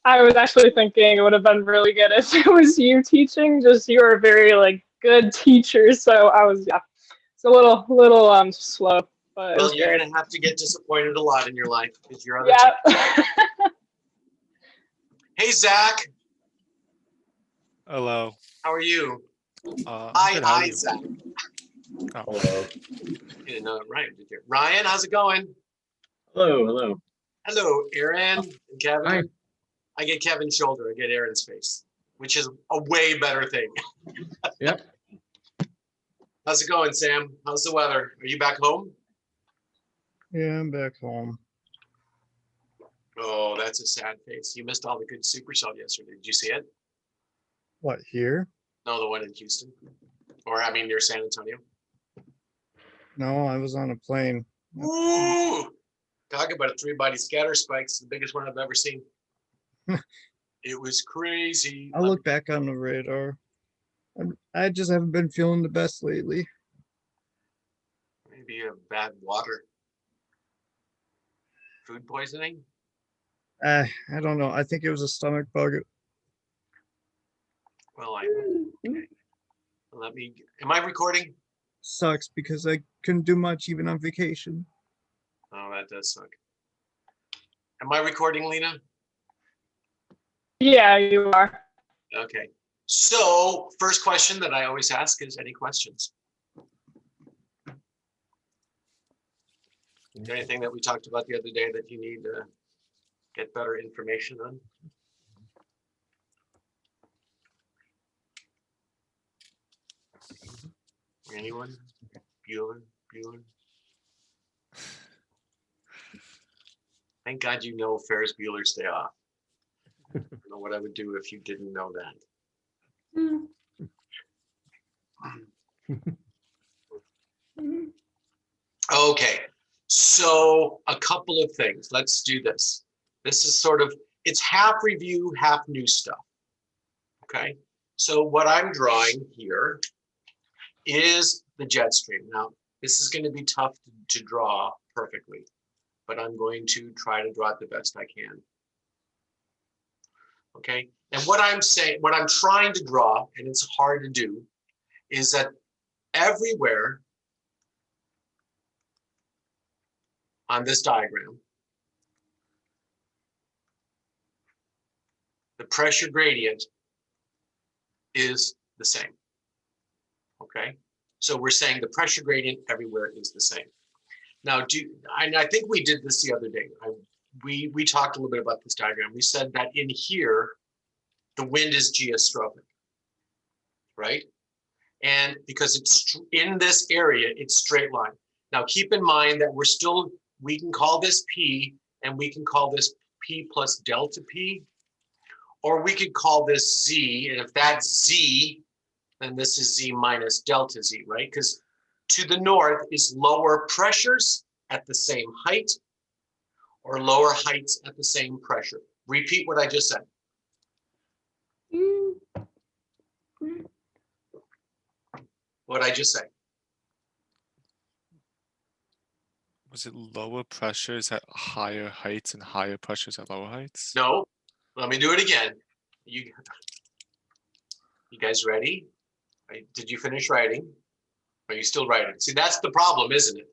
I was actually thinking it would have been really good if it was you teaching. Just you are a very like good teacher, so I was yeah, it's a little slow, but it Well, was you're great. going to have to get disappointed a lot in your life because your other team. Yeah. Hey, Zach, Hello. how are you? I'm good. How are you? Zach. Oh, Hello. You didn't know it, Ryan, did you? Ryan, how's it going? Hello. Hello. Hello, Aaron and Kevin. Hi. I get Kevin's shoulder. I get Aaron's face, which is a way better thing. Yep. How's it going, Sam? How's the weather? Are you back home? Yeah, I'm back home. Oh, that's a sad face. You missed all the good Supercell yesterday. Did you see it? What, here? No, the one in Houston. Or, I mean, near San Antonio. No, I was on a plane. Ooh! Talk about a three-body scatter spikes, the biggest one I've ever seen. It was crazy. I'll look back on the radar. I just haven't been feeling the best lately. Maybe a bad water. Food poisoning? I don't know. I think it was a stomach bug. Well, okay. Am I recording? Sucks because I couldn't do much even on vacation. Oh, that does suck. Am I recording, Lena? Yeah, you are. Okay. So, first question that I always ask is any questions? Is there anything that we talked about the other day that you need to get better information on? Anyone? Bueller? Thank God you know Ferris Bueller's Day Off. I don't know what I would do if you didn't know that. Okay, so a couple of things. Let's do this. This is sort of, it's half review, half new stuff. Okay, so what I'm drawing here is the jet stream. Now, this is going to be tough to draw perfectly, but I'm going to try to draw it the best I can. Okay, and what I'm trying to draw, and it's hard to do, is that everywhere on this diagram, the pressure gradient is the same. Okay, so we're saying the pressure gradient everywhere is the same. Now, I think we did this the other day. We talked a little bit about this diagram. We said that in here, the wind is geostrophic, right? And because it's in this area, it's straight line. Now, keep in mind that we can call this P, and we can call this P plus delta P, or we could call this Z, and if that's Z, then this is Z minus delta Z, right? Because to the north is lower pressures at the same height, or lower heights at the same pressure. Repeat what I just said. What I just said. was it lower pressures at higher heights and higher pressures at lower heights? No, let me do it again. You guys ready? Did you finish writing? Are you still writing? See, that's the problem, isn't it?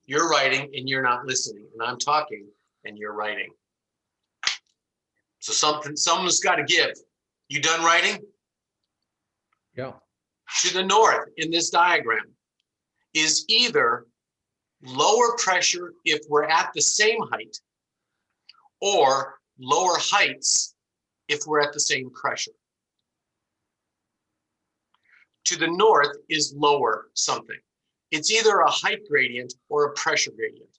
You're writing and you're not listening, and I'm talking and you're writing. So someone's got to give. You done writing? Yeah. To the north in this diagram is either lower pressure if we're at the same height, or lower heights if we're at the same pressure. To the north is lower something. It's either a height gradient or a pressure gradient.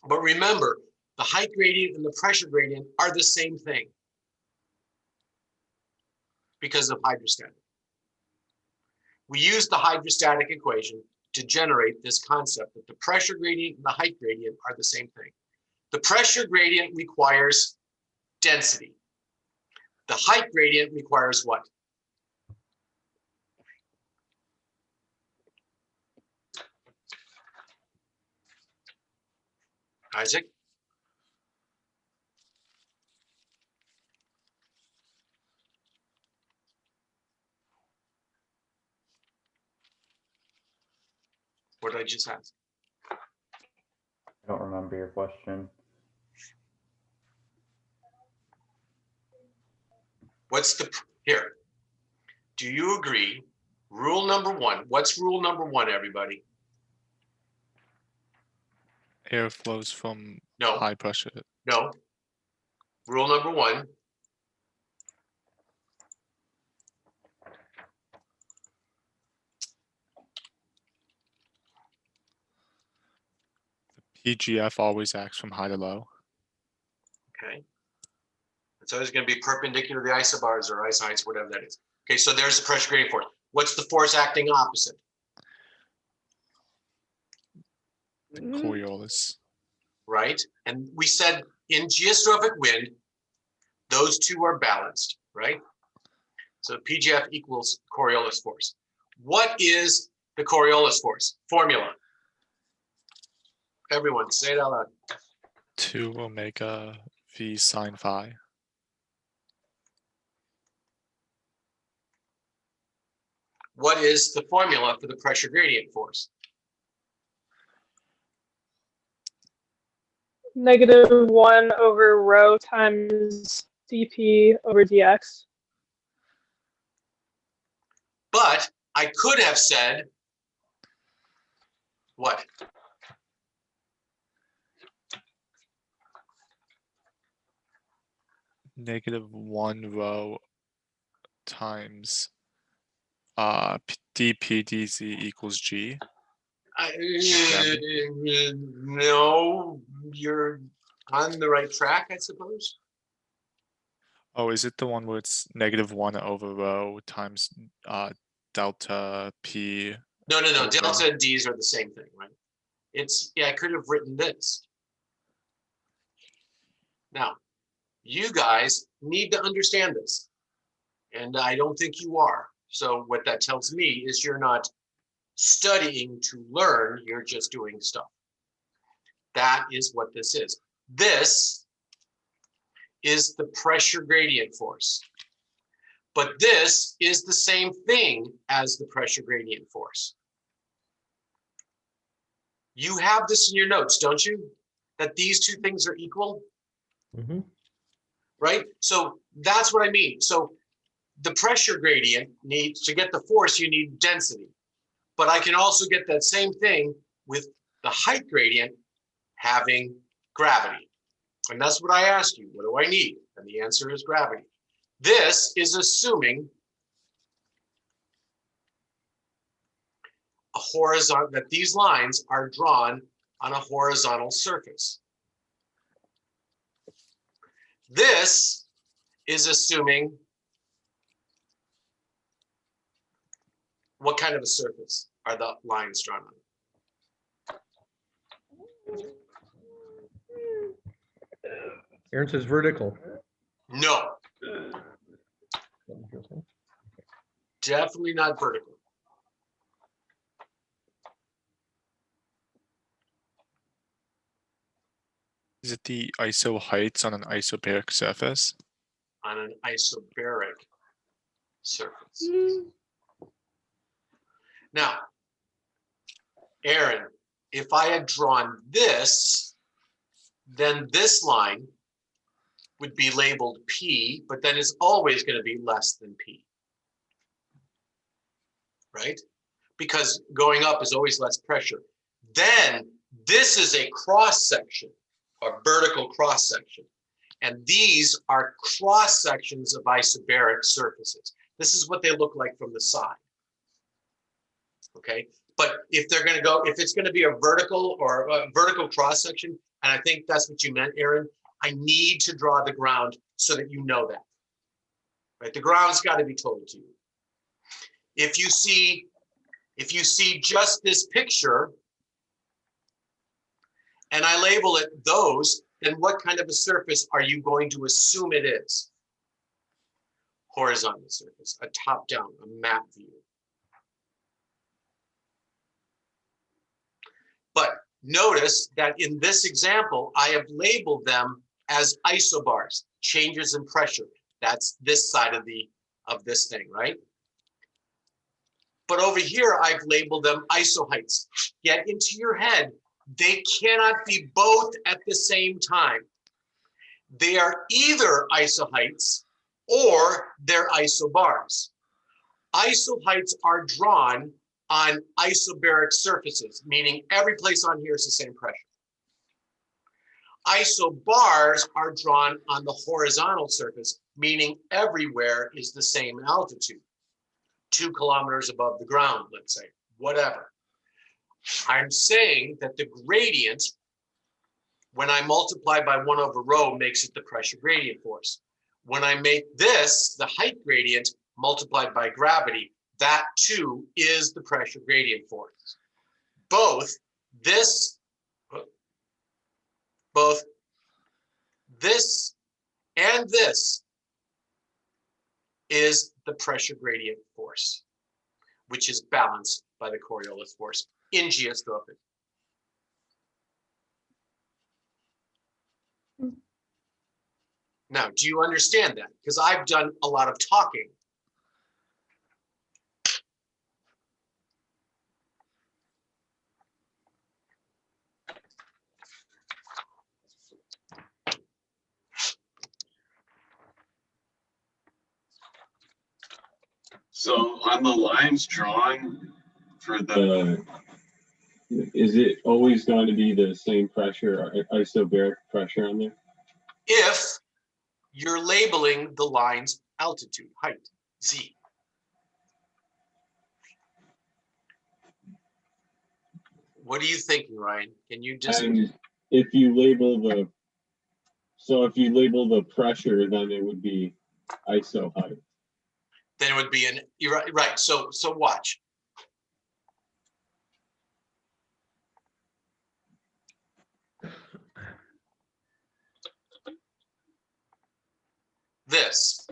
But remember, the height gradient and the pressure gradient are the same thing because of hydrostatic. We use the hydrostatic equation to generate this concept that the pressure gradient and the height gradient are the same thing. The pressure gradient requires density. The height gradient requires what? Isaac? What did I just ask? I don't remember your question. What's the, here? Do you agree? Rule number one. What's rule number one, everybody? Air flows from No, high pressure. no. Rule number one. PGF always acts from high to low. Okay. It's always going to be perpendicular to the isobars or iso heights, whatever that is. Okay, so there's the pressure gradient force. What's the force acting opposite? The Coriolis. Right? And we said in geostrophic wind, those two are balanced, right? So PGF equals Coriolis force. What is the Coriolis force? Formula. Everyone, say it out loud. 2 omega v sine phi. What is the formula for the pressure gradient force? -1 over rho times dp over dx. But I could have said, what? -1 rho times dp dz equals g. No, you're on the right track, I suppose. Oh, is it the one where it's -1 over rho times delta p? No, over- delta and D's are the same thing, right? It's, yeah, I could have written this. Now, you guys need to understand this. And I don't think you are. So what that tells me is you're not studying to learn, you're just doing stuff. That is what this is. This is the pressure gradient force. But this is the same thing as the pressure gradient force. You have this in your notes, don't you? That these two things are equal, Mm-hmm. right? So that's what I mean. So the pressure gradient needs, to get the force, you need density. But I can also get that same thing with the height gradient having gravity. And that's what I asked you. What do I need? And the answer is gravity. This is assuming a horizontal, that these lines are drawn on a horizontal surface. This is assuming what kind of a surface are the lines drawn on? Aaron says vertical. No, definitely not vertical. Is it the iso heights on an isobaric surface? On an isobaric surface. Now, Aaron, if I had drawn this, then this line would be labeled P, but then it's always going to be less than P. Right? Because going up is always less pressure. Then this is a cross section, a vertical cross section. And these are cross sections of isobaric surfaces. This is what they look like from the side. Okay, but if they're going to go, if it's going to be a vertical or a vertical cross section, and I think that's what you meant, Aaron, I need to draw the ground so that you know that. Right, the ground's got to be told to you. If you see just this picture, and I label it those, then what kind of a surface are you going to assume it is? Horizontal surface, a top-down, a map view. But notice that in this example, I have labeled them as isobars, changes in pressure. That's this side of this thing, right? But over here, I've labeled them isoheights. Get into your head, they cannot be both at the same time. They are either isoheights or they're isobars. Isoheights are drawn on isobaric surfaces, meaning every place on here is the same pressure. Isobars are drawn on the horizontal surface, meaning everywhere is the same altitude, 2 kilometers above the ground, let's say, whatever. I'm saying that the gradient, when I multiply by 1 over rho, makes it the pressure gradient force. When I make this the height gradient multiplied by gravity, that too is the pressure gradient force. Both this and this is the pressure gradient force, which is balanced by the Coriolis force in geostrophic. Now, do you understand that? Because I've done a lot of talking. So on the lines drawn for the, is it always going to be the same pressure, or isobaric pressure on there? If you're labeling the line's altitude, height, Z. What are you thinking, Ryan? Can you just... And if you label the, so if you label the pressure, then it would be iso height. Then it would be an, you're right, right. So watch. This.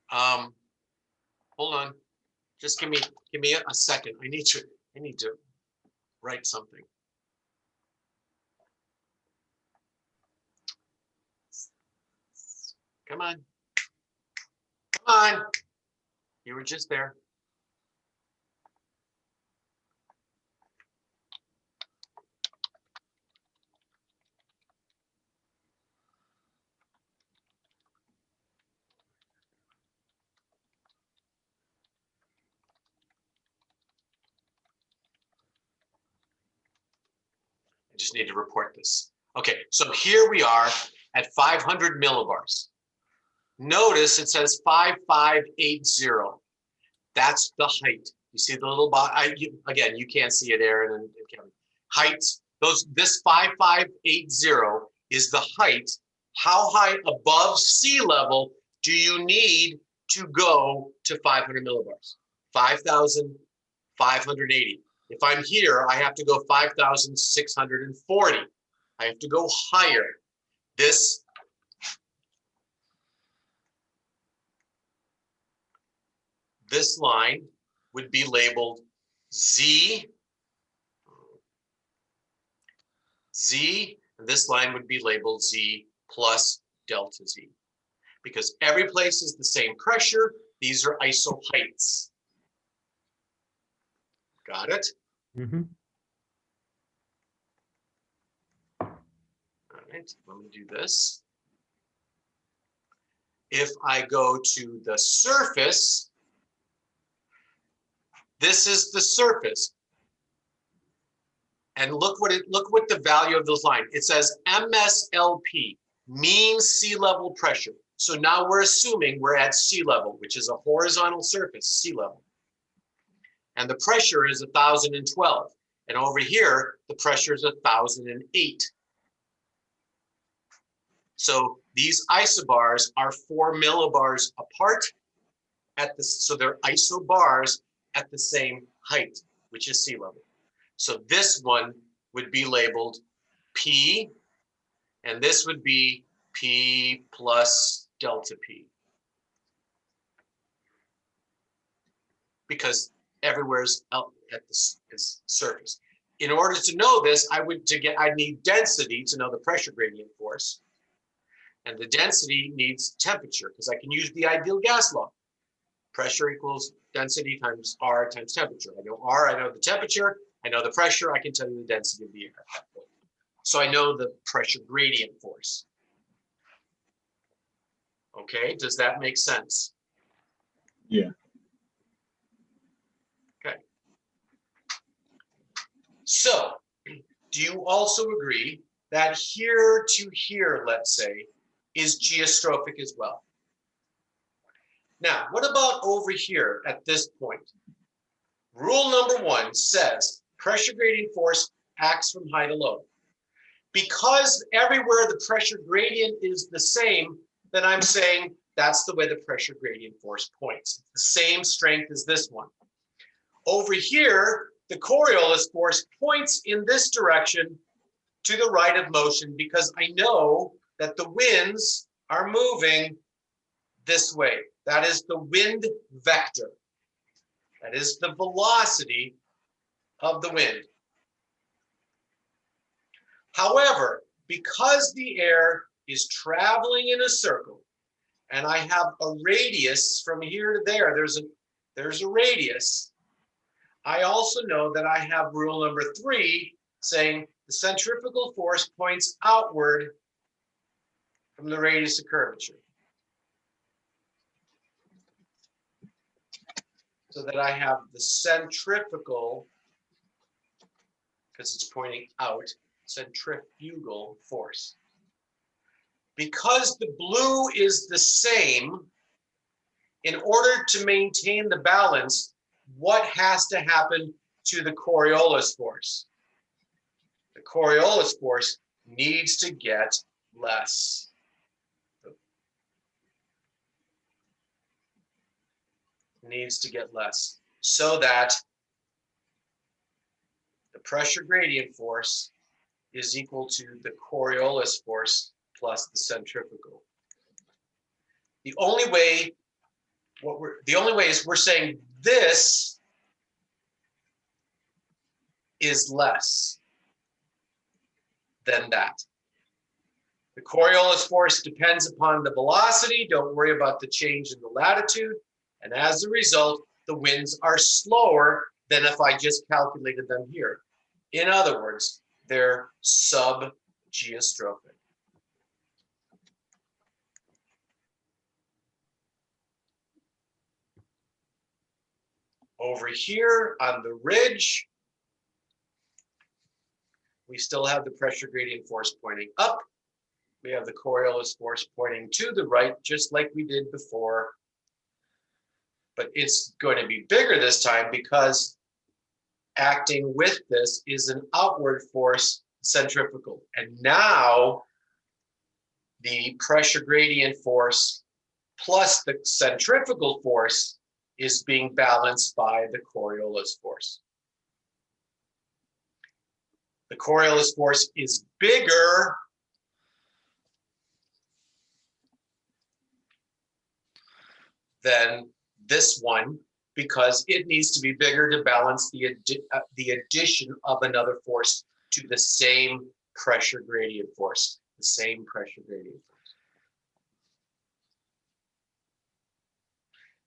Hold on. Just give me a second. I need to write something. Come on. Come on. You were just there. I just need to report this. Okay, so here we are at 500 millibars. Notice it says 5580. That's the height. You see the little box? Again, you can't see it, Aaron and Kevin. Heights. This 5580 is the height. How high above sea level do you need to go to 500 millibars? 5,580. If I'm here, I have to go 5,640. I have to go higher. This line would be labeled Z. And this line would be labeled Z plus delta Z. Because every place is the same pressure. These are isoheights. Got it? Mm-hmm. All right, let me do this. If I go to the surface, this is the surface. And look what the value of this line. It says MSLP, mean sea level pressure. So now we're assuming we're at sea level, which is a horizontal surface, sea level. And the pressure is 1,012. And over here, the pressure is 1,008. So these isobars are 4 millibars apart so they're isobars at the same height, which is sea level. So this one would be labeled P, and this would be P plus delta P. Because everywhere is out at the surface. in order to know this, I'd need density to know the pressure gradient force. And the density needs temperature, because I can use the ideal gas law. Pressure equals density times R times temperature. I know R, I know the temperature, I know the pressure, I can tell you the density of the air at that point. So I know the pressure gradient force. Okay, does that make sense? Yeah. Okay. So, do you also agree that here to here, let's say, is geostrophic as well? Now, what about over here at this point? Rule number 1 says pressure gradient force acts from high to low. Because everywhere the pressure gradient is the same, then I'm saying that's the way the pressure gradient force points. It's the same strength as this one. Over here, the Coriolis force points in this direction to the right of motion because I know that the winds are moving this way. That is the wind vector. That is the velocity of the wind. However, because the air is traveling in a circle and I have a radius from here to there, there's a radius. I also know that I have rule number 3 saying the centrifugal force points outward from the radius of curvature. So that I have the centrifugal, because it's pointing out, centrifugal force. Because the blue is the same, in order to maintain the balance, what has to happen to the Coriolis force? The Coriolis force needs to get less. Needs to get less so that the pressure gradient force is equal to the Coriolis force plus the centrifugal. The only way is we're saying this is less than that. The Coriolis force depends upon the velocity. Don't worry about the change in the latitude. And as a result, the winds are slower than if I just calculated them here. In other words, they're sub-geostrophic. Over here on the ridge, we still have the pressure gradient force pointing up. We have the Coriolis force pointing to the right, just like we did before. But it's going to be bigger this time because acting with this is an outward force, centrifugal. And now the pressure gradient force plus the centrifugal force is being balanced by the Coriolis force. The Coriolis force is bigger than this one because it needs to be bigger to balance the addition of another force to the same pressure gradient force, the same pressure gradient force.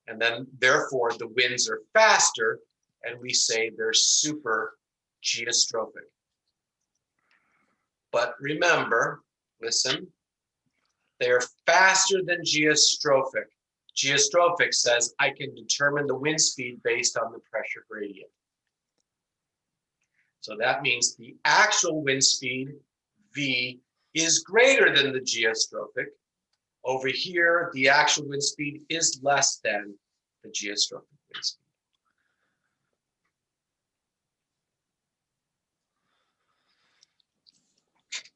And then therefore the winds are faster and we say they're super geostrophic. But remember, listen, they're faster than geostrophic. Geostrophic says I can determine the wind speed based on the pressure gradient. So that means the actual wind speed, V, is greater than the geostrophic. Over here, the actual wind speed is less than the geostrophic wind speed.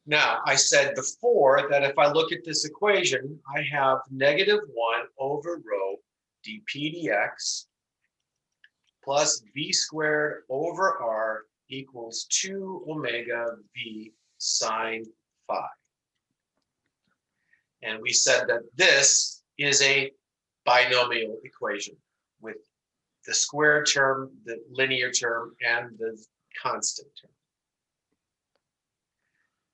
Now, I said before that if I look at this equation, I have -1 over rho dp dx plus v squared over r equals 2 omega v sine phi. And we said that this is a binomial equation with the square term, the linear term, and the constant term.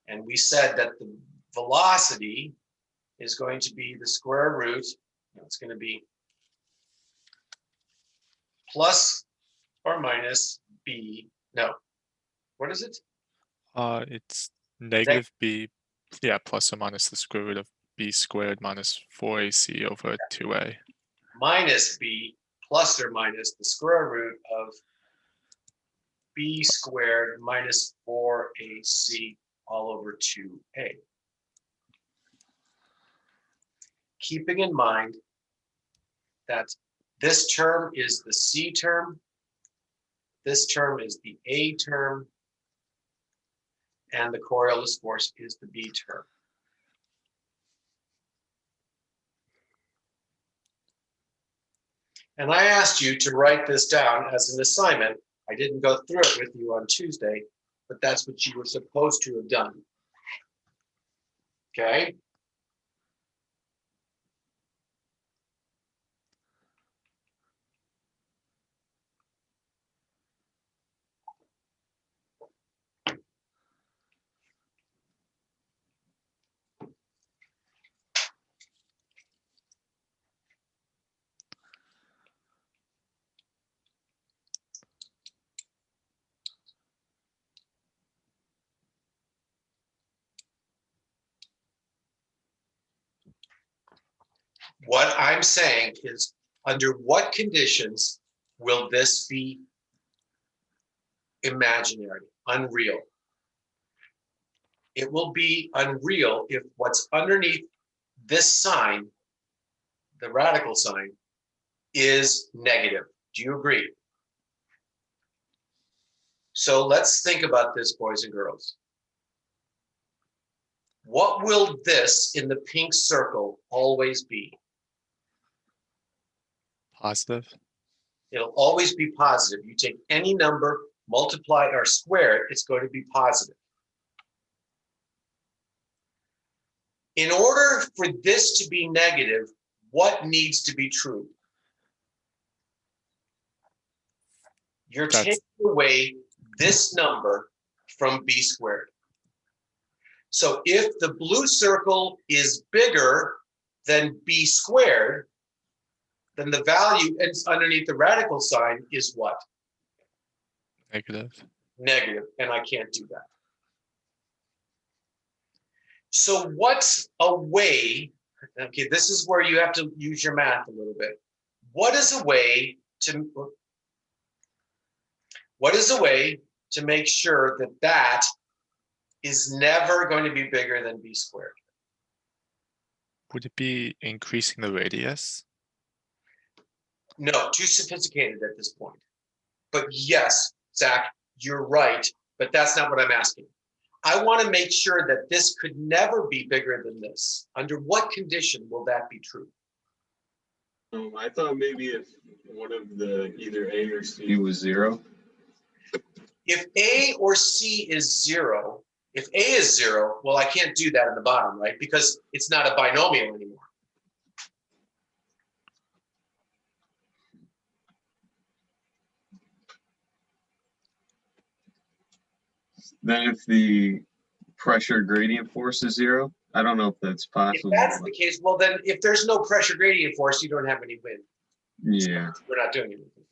And we said that the velocity is going to be the square root. It's going to be plus or minus b. No, what is it? It's negative b, yeah, plus or minus the square root of b squared minus 4ac over 2a. Minus b plus or minus the square root of b squared minus 4ac all over 2a. Keeping in mind that this term is the c term, this term is the a term, and the Coriolis force is the b term. And I asked you to write this down as an assignment. I didn't go through it with you on Tuesday, but that's what you were supposed to have done. Okay? What I'm saying is, under what conditions will this be imaginary, unreal? It will be unreal if what's underneath this sign, the radical sign, is negative. Do you agree? So let's think about this, boys and girls. What will this in the pink circle always be? Positive. It'll always be positive. You take any number, multiply or square it, it's going to be positive. In order for this to be negative, what needs to be true? You're taking away this number from b squared. So if the blue circle is bigger than b squared, then the value underneath the radical sign is what? Negative. Negative, and I can't do that. So what's a way, okay, this is where you have to use your math a little bit. What is a way to make sure that that is never going to be bigger than b squared? Would it be increasing the radius? No, too sophisticated at this point. But yes, Zach, you're right, but that's not what I'm asking. I want to make sure that this could never be bigger than this. Under what condition will that be true? I thought maybe if one of the either A or C was 0. If A or C is 0, if A is 0, well, I can't do that in the bottom, right? Because it's not a binomial anymore. Then if the pressure gradient force is 0, I don't know if that's If possible. that's the case, well, then if there's no pressure gradient force, you don't have any wind. Yeah. So we're not doing anything.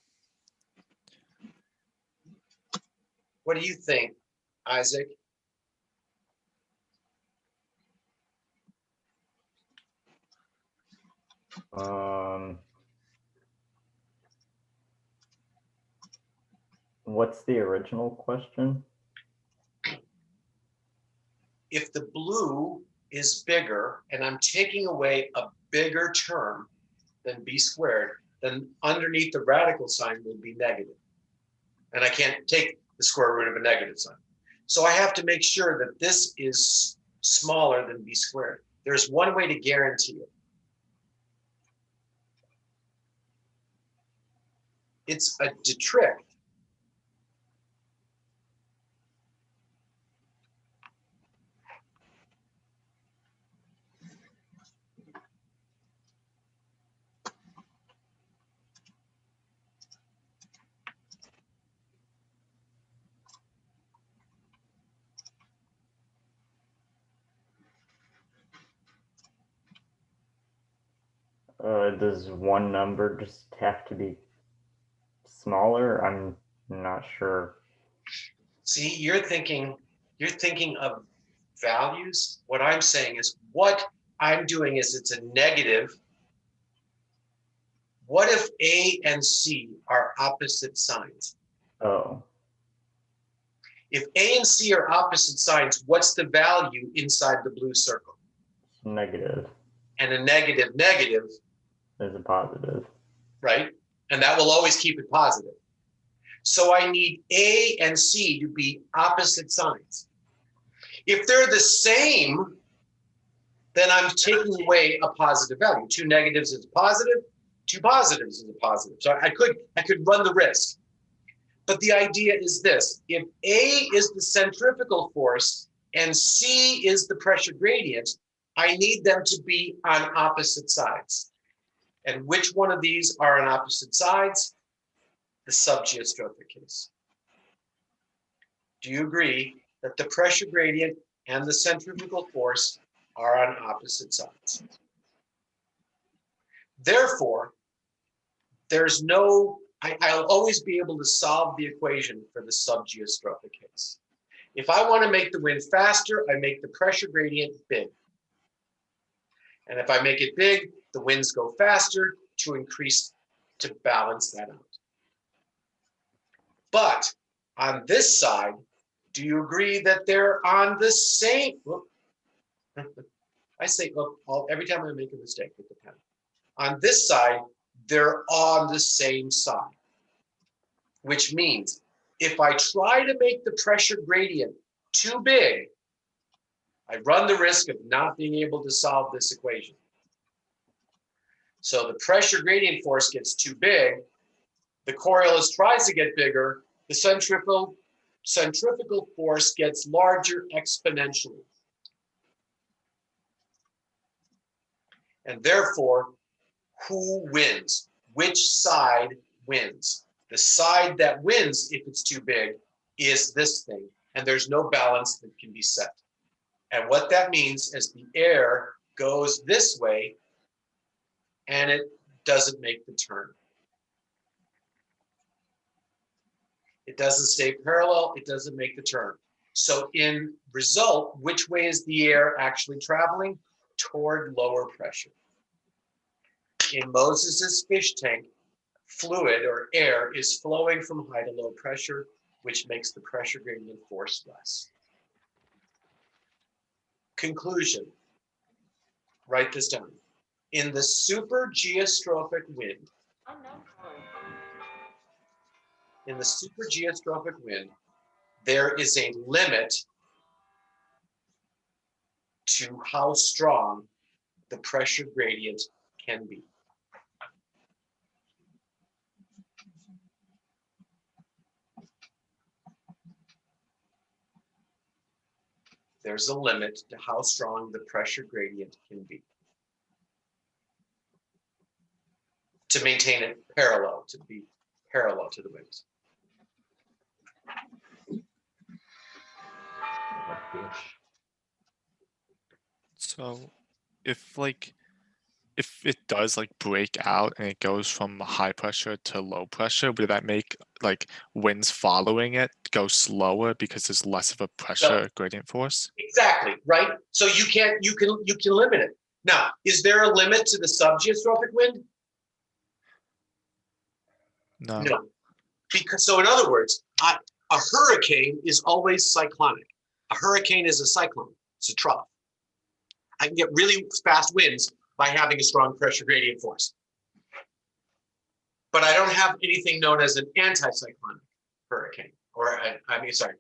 What do you think, Isaac? What's the original question? If the blue is bigger and I'm taking away a bigger term than b squared, then underneath the radical sign will be negative. And I can't take the square root of a negative sign. So I have to make sure that this is smaller than b squared. There's one way to guarantee it. It's a detrict. Does one number just have to be smaller? I'm not sure. See, you're thinking of values. What I'm saying is what I'm doing is it's a negative. What if A and C are opposite signs? Oh, If A and C are opposite signs, what's the value inside the blue circle? negative And a negative is a positive. right? And that will always keep it positive. So I need A and C to be opposite signs. If they're the same, then I'm taking away a positive value. 2 negatives is a positive, 2 positives is a positive. So I could run the risk. But the idea is this: if A is the centrifugal force and C is the pressure gradient, I need them to be on opposite sides. And which one of these are on opposite sides? The subgeostrophic case. Do you agree that the pressure gradient and the centrifugal force are on opposite sides? Therefore, there's no, I'll always be able to solve the equation for the subgeostrophic case. If I want to make the wind faster, I make the pressure gradient big. And if I make it big, the winds go faster to balance that out. But on this side, do you agree that they're on the same? I say, look, every time I make a mistake with the pen. On this side, they're on the same side, which means if I try to make the pressure gradient too big, I run the risk of not being able to solve this equation. So the pressure gradient force gets too big, the Coriolis tries to get bigger, the centrifugal force gets larger exponentially. And therefore, who wins? Which side wins? The side that wins, if it's too big, is this thing. And there's no balance that can be set. And what that means is the air goes this way and it doesn't make the turn. It doesn't stay parallel, it doesn't make the turn. So in result, which way is the air actually traveling? Toward lower pressure. In Moses's fish tank, fluid or air is flowing from high to low pressure, which makes the pressure gradient force less. Conclusion, write this down. In the supergeostrophic wind, there is a limit to how strong the pressure gradient can be. There's a limit to how strong the pressure gradient can be. To maintain it parallel, to be parallel to the winds. So if it does like break out and it goes from high pressure to low pressure, would that make like winds following it go slower because there's less of a pressure gradient force? Exactly, right? So you can limit it. Now, is there a limit to the subgeostrophic wind? No. No. Because so in other words, a hurricane is always cyclonic. A hurricane is a cyclone. It's a trough. I can get really fast winds by having a strong pressure gradient force. But I don't have anything known as an anticyclonic hurricane, or an anticyclone.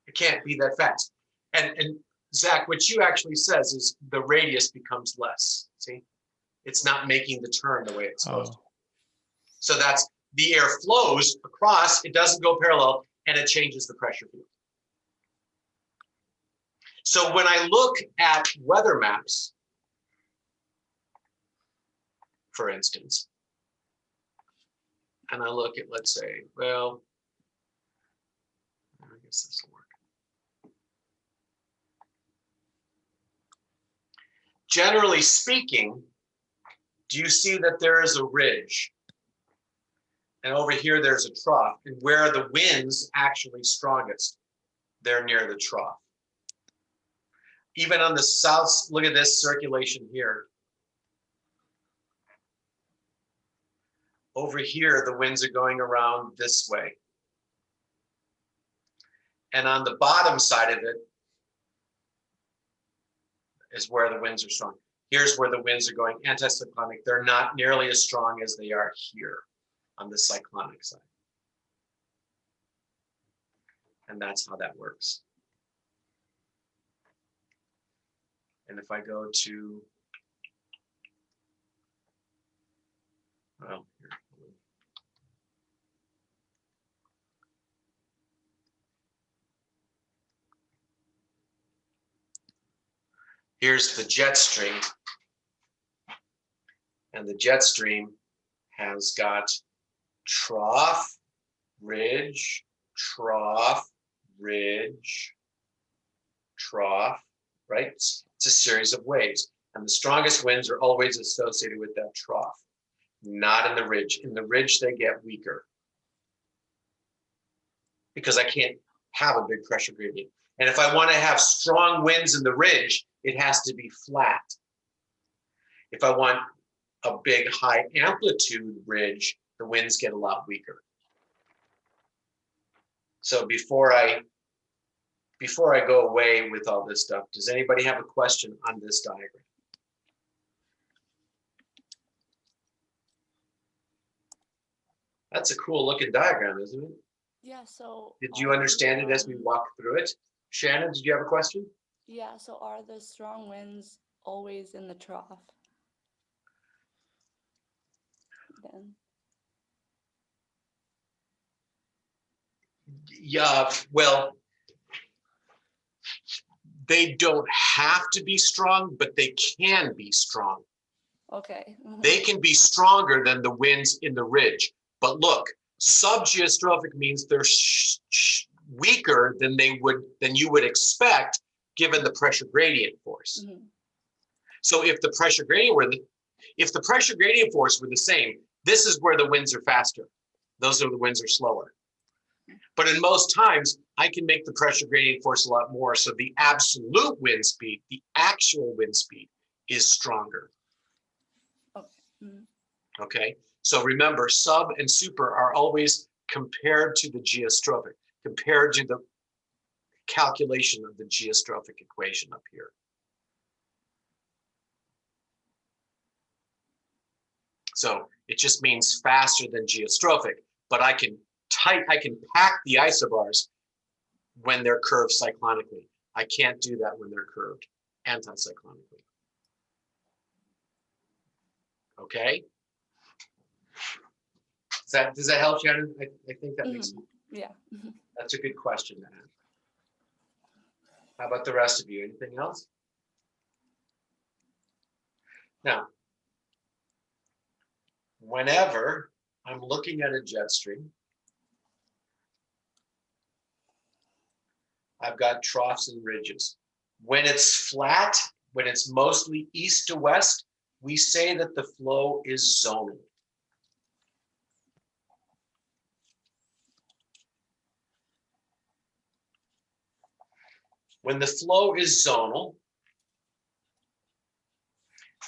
It can't be that fast. And Zach, what you actually says is the radius becomes less. See, it's not making the turn the way it's supposed to. So that's the air flows across, it doesn't go parallel, and it changes the pressure field. So when I look at weather maps, for instance, and I look at, let's say, well, I guess this will work. generally speaking, do you see that there is a ridge? And over here, there's a trough. And where are the winds actually strongest? They're near the trough. Even on the south, look at this circulation here. Over here, the winds are going around this way. And on the bottom side of it is where the winds are strong. Here's where the winds are going anticyclonic. They're not nearly as strong as they are here on the cyclonic side. And that's how that works. And if I go to, well, here. Here's the jet stream. And the jet stream has got trough, ridge, trough, ridge, trough, right? It's a series of waves. And the strongest winds are always associated with that trough, not in the ridge. In the ridge, they get weaker because I can't have a big pressure gradient. And if I want to have strong winds in the ridge, it has to be flat. If I want a big high amplitude ridge, the winds get a lot weaker. So before I go away with all this stuff, does anybody have a question on this diagram? That's a cool looking diagram, isn't it? Yeah, so Did you understand it as we walked through it? Shannon, did you have a question? yeah, so are the strong winds always in the trough? Then Yeah, well, they don't have to be strong, but they can be strong. okay. They can be stronger than the winds in the ridge. But look, subgeostrophic means they're weaker than you would expect given the pressure gradient force. Mhm. So if the pressure gradient force were the same, this is where the winds are faster. Those are the winds are slower. But in most times, I can make the pressure gradient force a lot more. So the absolute wind speed, the actual wind speed is stronger. Okay. Mhm. Okay. So remember, sub and super are always compared to the geostrophic, compared to the calculation of the geostrophic equation up here. So it just means faster than geostrophic, but I can pack the isobars when they're curved cyclonically. I can't do that when they're curved anticyclonically. Okay? Does that help, Shannon? I think that makes sense. Yeah. That's a good question to ask. How about the rest of you? Anything else? Now, whenever I'm looking at a jet stream, I've got troughs and ridges. When it's flat, when it's mostly east to west, we say that the flow is zonal. When the flow is zonal,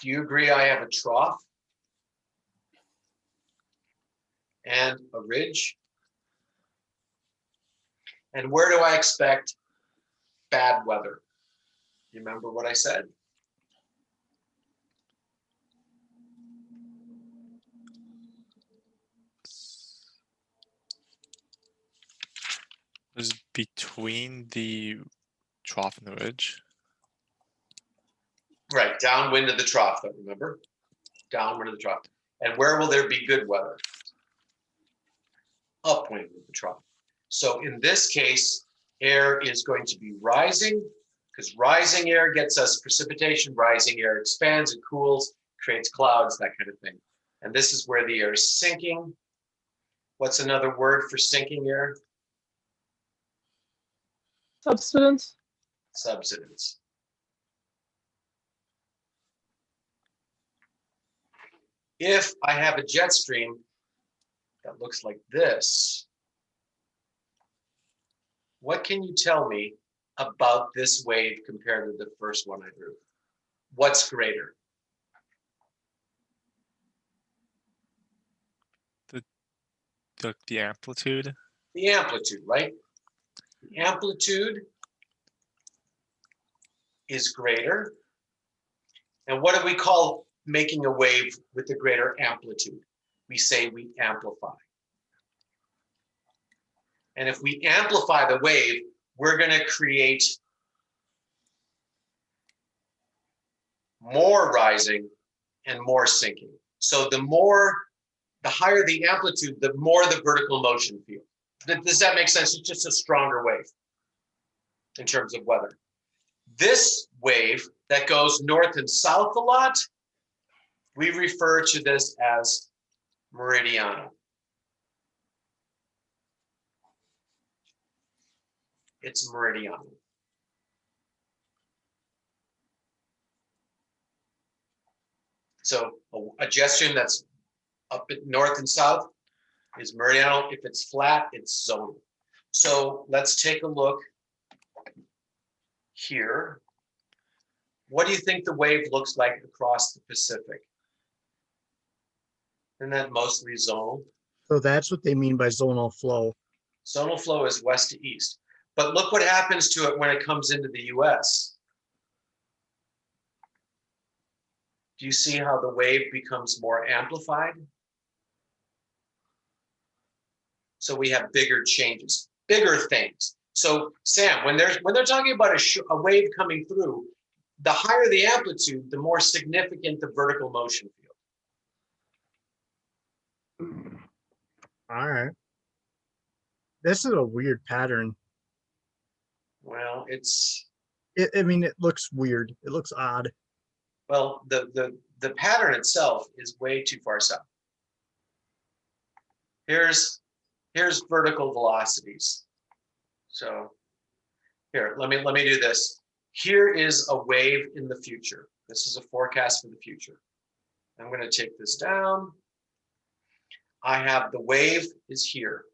do you agree I have a trough and a ridge? And where do I expect bad weather? You remember what I said? Was between the trough and the ridge. Right, downwind of the trough, though, remember? Downwind of the trough. And where will there be good weather? Upwind of the trough. So in this case, air is going to be rising, because rising air gets us precipitation. Rising air expands and cools, creates clouds, that kind of thing. And this is where the air is sinking. What's another word for sinking air? Subsidence. Subsidence. if I have a jet stream that looks like this, what can you tell me about this wave compared to the first one I drew? What's greater? The amplitude. The amplitude, right? The amplitude is greater. And what do we call making a wave with a greater amplitude? We say we amplify. And if we amplify the wave, we're going to create more rising and more sinking. So the higher the amplitude, the more the vertical motion field. Does that make sense? It's just a stronger wave in terms of weather. This wave that goes north and south a lot, we refer to this as meridional. It's meridional. So a jet stream that's up at north and south is meridional. If it's flat, it's zonal. So let's take a look here. What do you think the wave looks like across the Pacific? Isn't that mostly zonal? So that's what they mean by zonal flow. Zonal flow is west to east. But look what happens to it when it comes into the US. Do you see how the wave becomes more amplified? So we have bigger changes, bigger things. So Sam, when they're talking about a wave coming through, the higher the amplitude, the more significant the vertical motion field. All right. This is a weird pattern. Well, I mean, it looks weird. It looks odd. well, the pattern itself is way too far south. Here's vertical velocities. So here, let me do this. Here is a wave in the future. This is a forecast for the future. I'm going to take this down. I have the wave is here.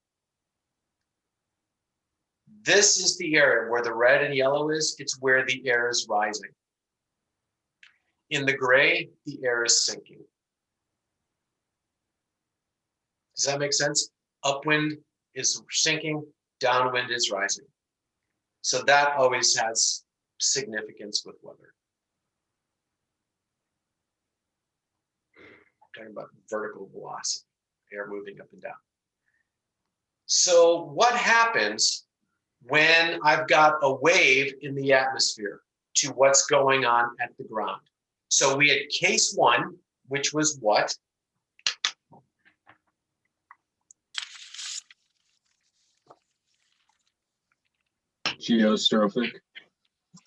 This is the area where the red and yellow is. It's where the air is rising. In the gray, the air is sinking. Does that make sense? Upwind is sinking, downwind is rising. So that always has significance with weather. I'm talking about vertical velocity, air moving up and down. So what happens when I've got a wave in the atmosphere to what's going on at the ground? So we had case one, which was what? Geostrophic.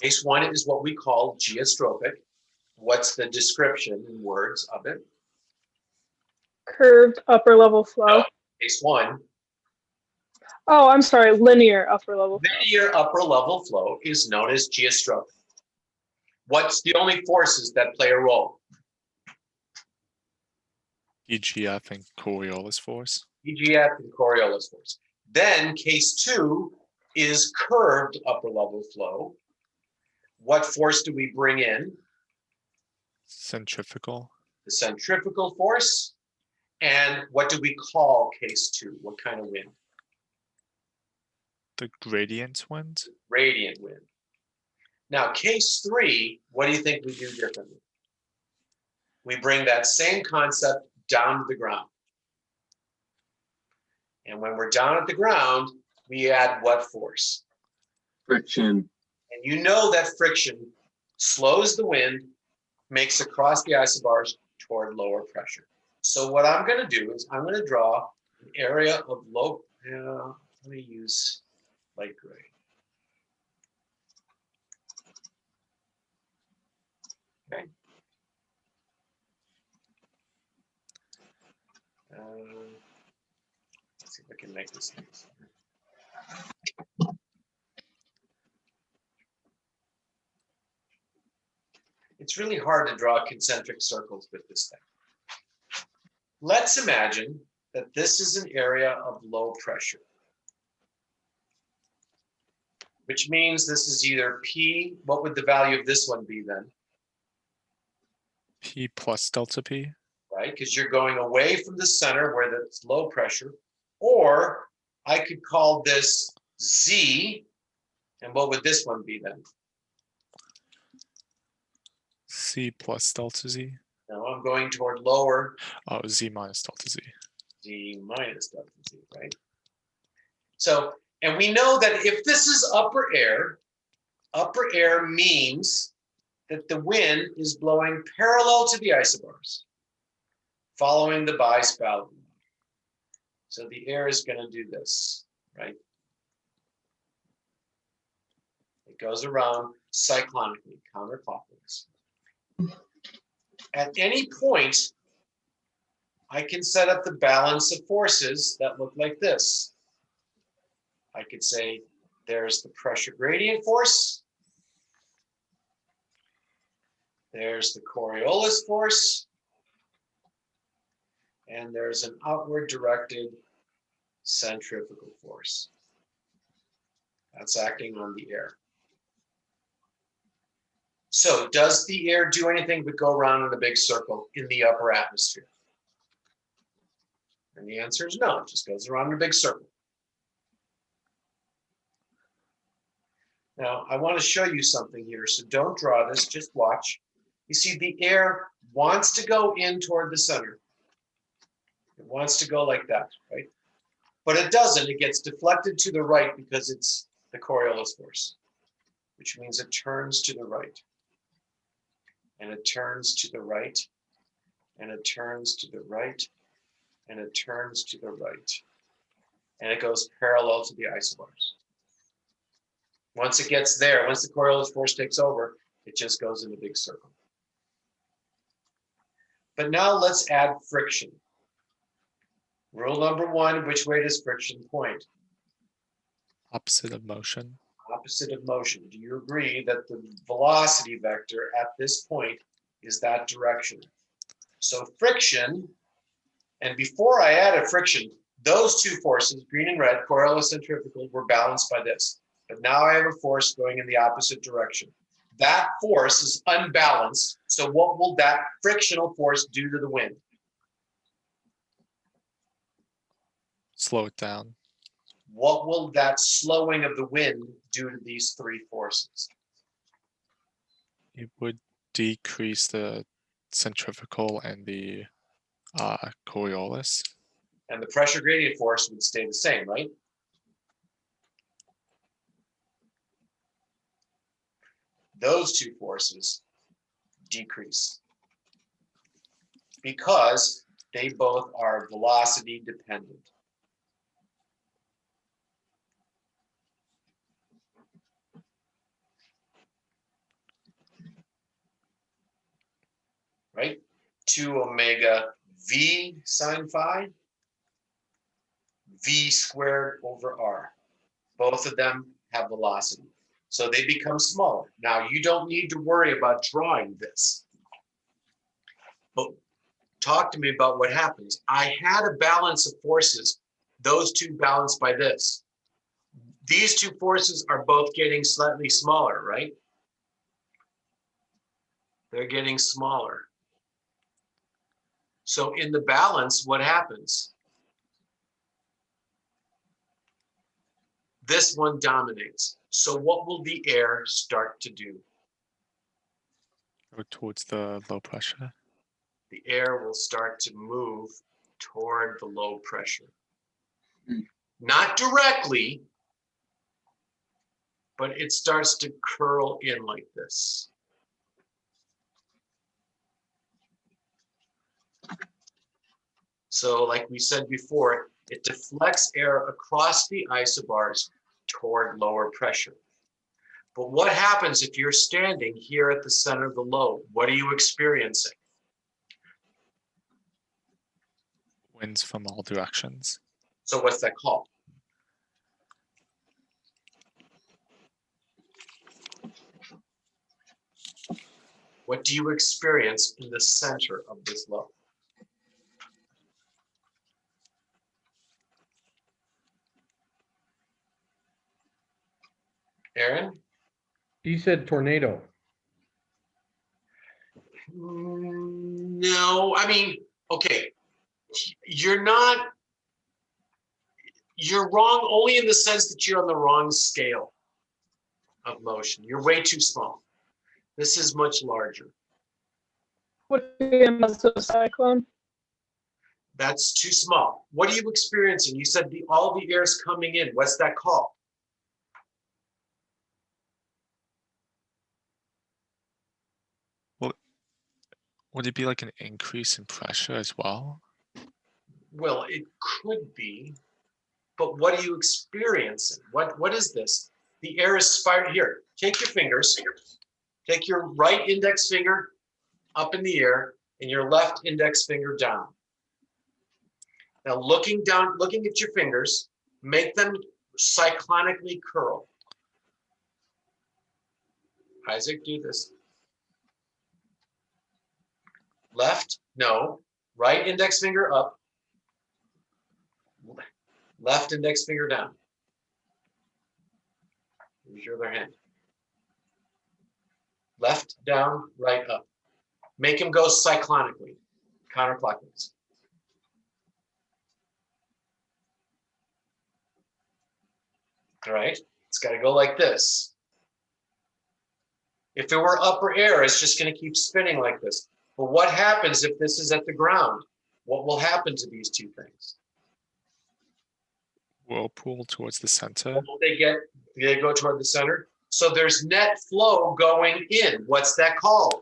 Case one is what we call geostrophic. What's the description in words of it? Curved upper level flow. Case one. Oh, I'm sorry, linear upper level flow. Linear upper level flow is known as geostrophic. What's the only forces that play a role? EGF and Coriolis force. EGF and Coriolis force. Then case two is curved upper level flow. What force do we bring in? Centrifugal. The centrifugal force. And what do we call case two? What kind of wind? The gradient wind. Radiant wind. Now, case three, what do you think we do differently? We bring that same concept down to the ground. And when we're down at the ground, we add what force? Friction. And you know that friction slows the wind, makes it cross the isobars toward lower pressure. So what I'm going to do is I'm going to draw an area of low, let me use light gray. Okay. Let's see if I can make this nice. It's really hard to draw concentric circles with this thing. let's imagine that this is an area of low pressure, which means this is either P, what would the value of this one be then? P plus delta P. Right? Because you're going away from the center where it's low pressure, or I could call this Z, and what would this one be then? C plus delta Z. Now I'm going toward lower, Oh, Z minus delta Z. Z minus delta Z, right? So, and we know that if this is upper air means that the wind is blowing parallel to the isobars, following the bispallion. So the air is going to do this, right? It goes around cyclonically, counterclockwise. At any point, I can set up the balance of forces that look like this. I could say there's the pressure gradient force. There's the Coriolis force. And there's an outward directed centrifugal force. That's acting on the air. So does the air do anything but go around in a big circle in the upper atmosphere? And the answer is no, it just goes around in a big circle. Now, I want to show you something here, so don't draw this, just watch. You see, the air wants to go in toward the center. It wants to go like that, right? But it doesn't. It gets deflected to the right because it's the Coriolis force, which means it turns to the right. And it turns to the right, and it turns to the right, and it turns to the right. And it goes parallel to the isobars. Once it gets there, once the Coriolis force takes over, it just goes in a big circle. But now let's add friction. Rule number one, which way does friction point? Opposite of motion. Opposite of motion. Do you agree that the velocity vector at this point is that direction? So friction, and before I added friction, those two forces, green and red, Coriolis centrifugal, were balanced by this. But now I have a force going in the opposite direction. That force is unbalanced. So what will that frictional force do to the wind? Slow it down. What will that slowing of the wind do to these three forces? It would decrease the centrifugal and the Coriolis. And the pressure gradient force would stay the same, right? Those two forces decrease because they both are velocity dependent. Right? 2 omega v sine phi, v squared over r. Both of them have velocity. So they become smaller. Now, you don't need to worry about drawing this. But talk to me about what happens. I had a balance of forces, those two balanced by this. These two forces are both getting slightly smaller, right? They're getting smaller. So in the balance, what happens? This one dominates. So what will the air start to do? Go towards the low pressure. The air will start to move toward the low pressure. Not directly, but it starts to curl in like this. So like we said before, it deflects air across the isobars toward lower pressure. But what happens if you're standing here at the center of the lobe? What are you experiencing? Winds from all directions. So what's that called? What do you experience in the center of this lobe? Aaron? You said tornado. No, I mean, okay, you're wrong only in the sense that you're on the wrong scale of motion. You're way too small. This is much larger. Would be a mesocyclone. That's too small. What are you experiencing? You said all the air is coming in. What's that called? Would it be like an increase in pressure as well? Well, it could be, but what are you experiencing? What is this? The air is spiraling. Here, take your fingers. Take your right index finger up in the air and your left index finger down. Now looking down, looking at your fingers, make them cyclonically curl. Isaac, do this. Left, no. Right index finger up. Left index finger down. Use your other hand. Left, down, right, up. Make them go cyclonically, counterclockwise. All right, it's got to go like this. If it were upper air, it's just going to keep spinning like this. But what happens if this is at the ground? What will happen to these two things? Whirlpool towards the center. What will they get? They go toward the center. So there's net flow going in. What's that called?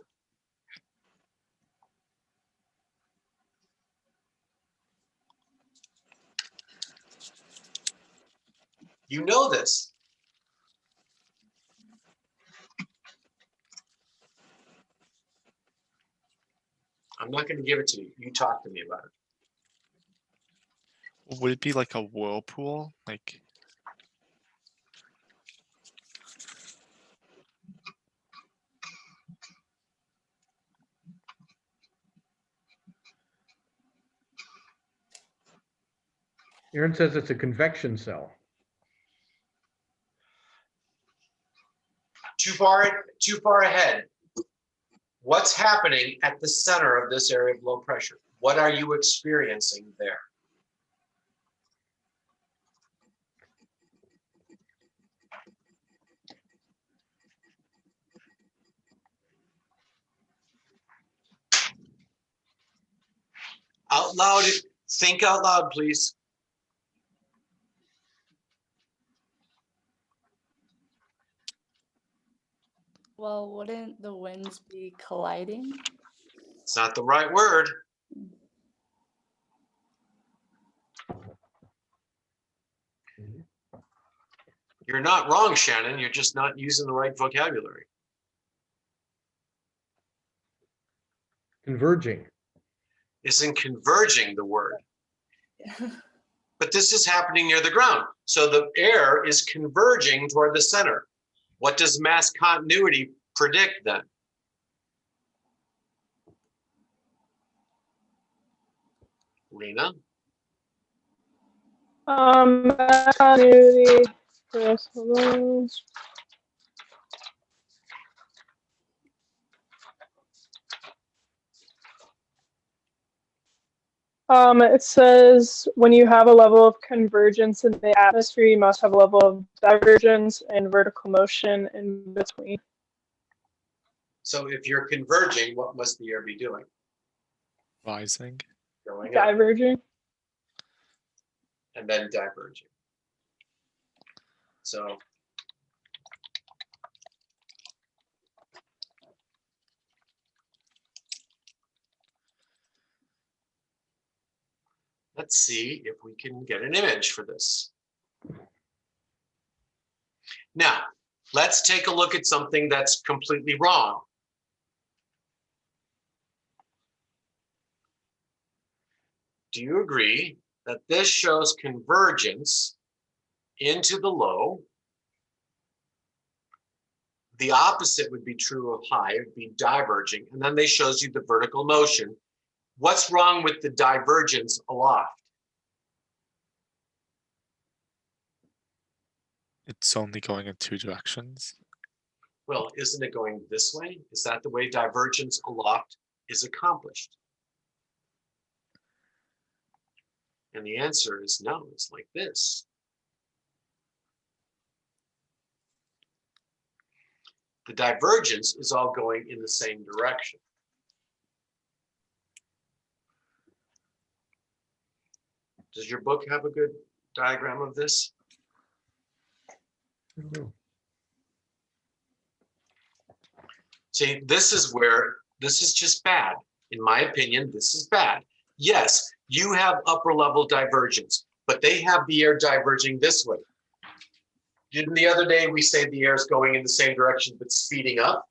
You know this. I'm not going to give it to you. You talk to me about it. Would it be like a whirlpool? Like Aaron says it's a convection cell. Too far ahead. What's happening at the center of this area of low pressure? What are you experiencing there? Out loud, think out loud, please. Well, wouldn't the winds be colliding? It's not the right word. You're not wrong, Shannon. You're just not using the right vocabulary. Converging. Isn't converging the word? But this is happening near the ground. So the air is converging toward the center. What does mass continuity predict then? Lena? Continuity. It says when you have a level of convergence in the atmosphere, you must have a level of divergence and vertical motion in between. So if you're converging, what must the air be doing? rising. Going up Diverging. and then diverging. So let's see if we can get an image for this. Now, let's take a look at something that's completely wrong. Do you agree that this shows convergence into the low? The opposite would be true of high, it would be diverging, and then they shows you the vertical motion. What's wrong with the divergence aloft? It's only going in two directions. Well, isn't it going this way? Is that the way divergence aloft is accomplished? And the answer is no, it's like this. The divergence is all going in the same direction. Does your book have a good diagram of this? See, this is where this is just bad. In my opinion, this is bad. Yes, you have upper level divergence, but they have the air diverging this way. Didn't the other day we say the air is going in the same direction but speeding up?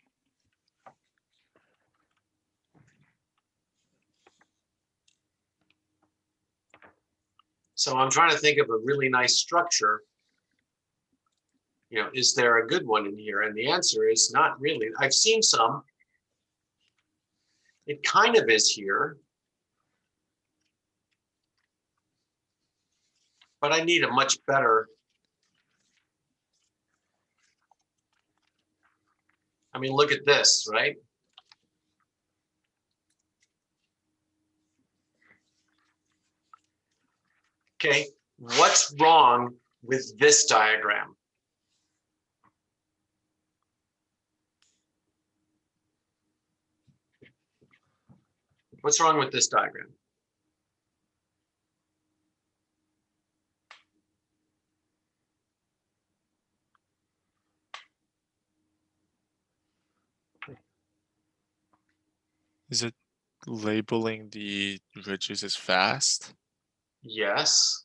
So I'm trying to think of a really nice structure. You know, is there a good one in here? And the answer is not really. I've seen some. It kind of is here. But I need a much better. I mean, look at this, right? Okay, what's wrong with this diagram? What's wrong with this diagram? Is it labeling the ridges as fast? Yes.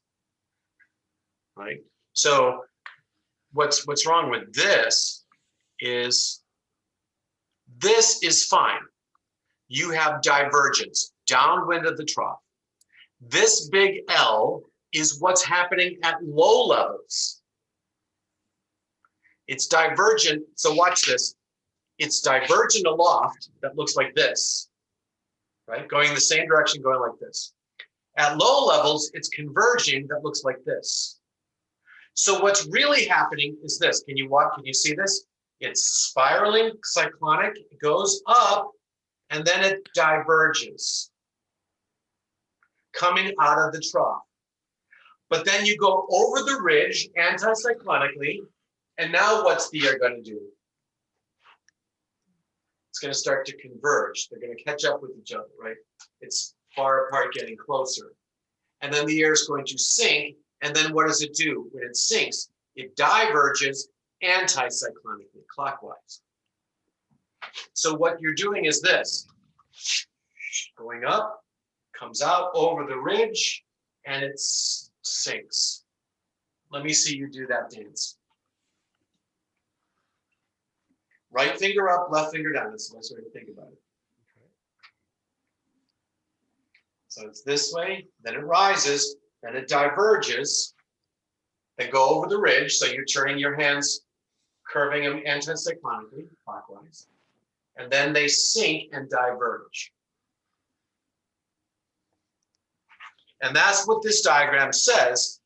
Right. So what's wrong with this is fine. You have divergence downwind of the trough. This big L is what's happening at low levels. It's divergent. So watch this. It's divergent aloft that looks like this, right? Going in the same direction, going like this. At low levels, it's converging that looks like this. So what's really happening is this. Can you see this? It's spiraling cyclonic, it goes up, and then it diverges, coming out of the trough. But then you go over the ridge anticyclonically, and now what's the air going to do? It's going to start to converge. They're going to catch up with each other, right? It's far apart, getting closer. And then the air is going to sink. And then what does it do? When it sinks, it diverges anticyclonically, clockwise. So what you're doing is this. Going up, comes out over the ridge, and it sinks. Let me see you do that dance. Right finger up, left finger down. That's the best way to think about it. So it's this way, then it rises, then it diverges, then go over the ridge. So you're turning your hands, curving them anticyclonically, clockwise. And then they sink and diverge. And that's what this diagram says,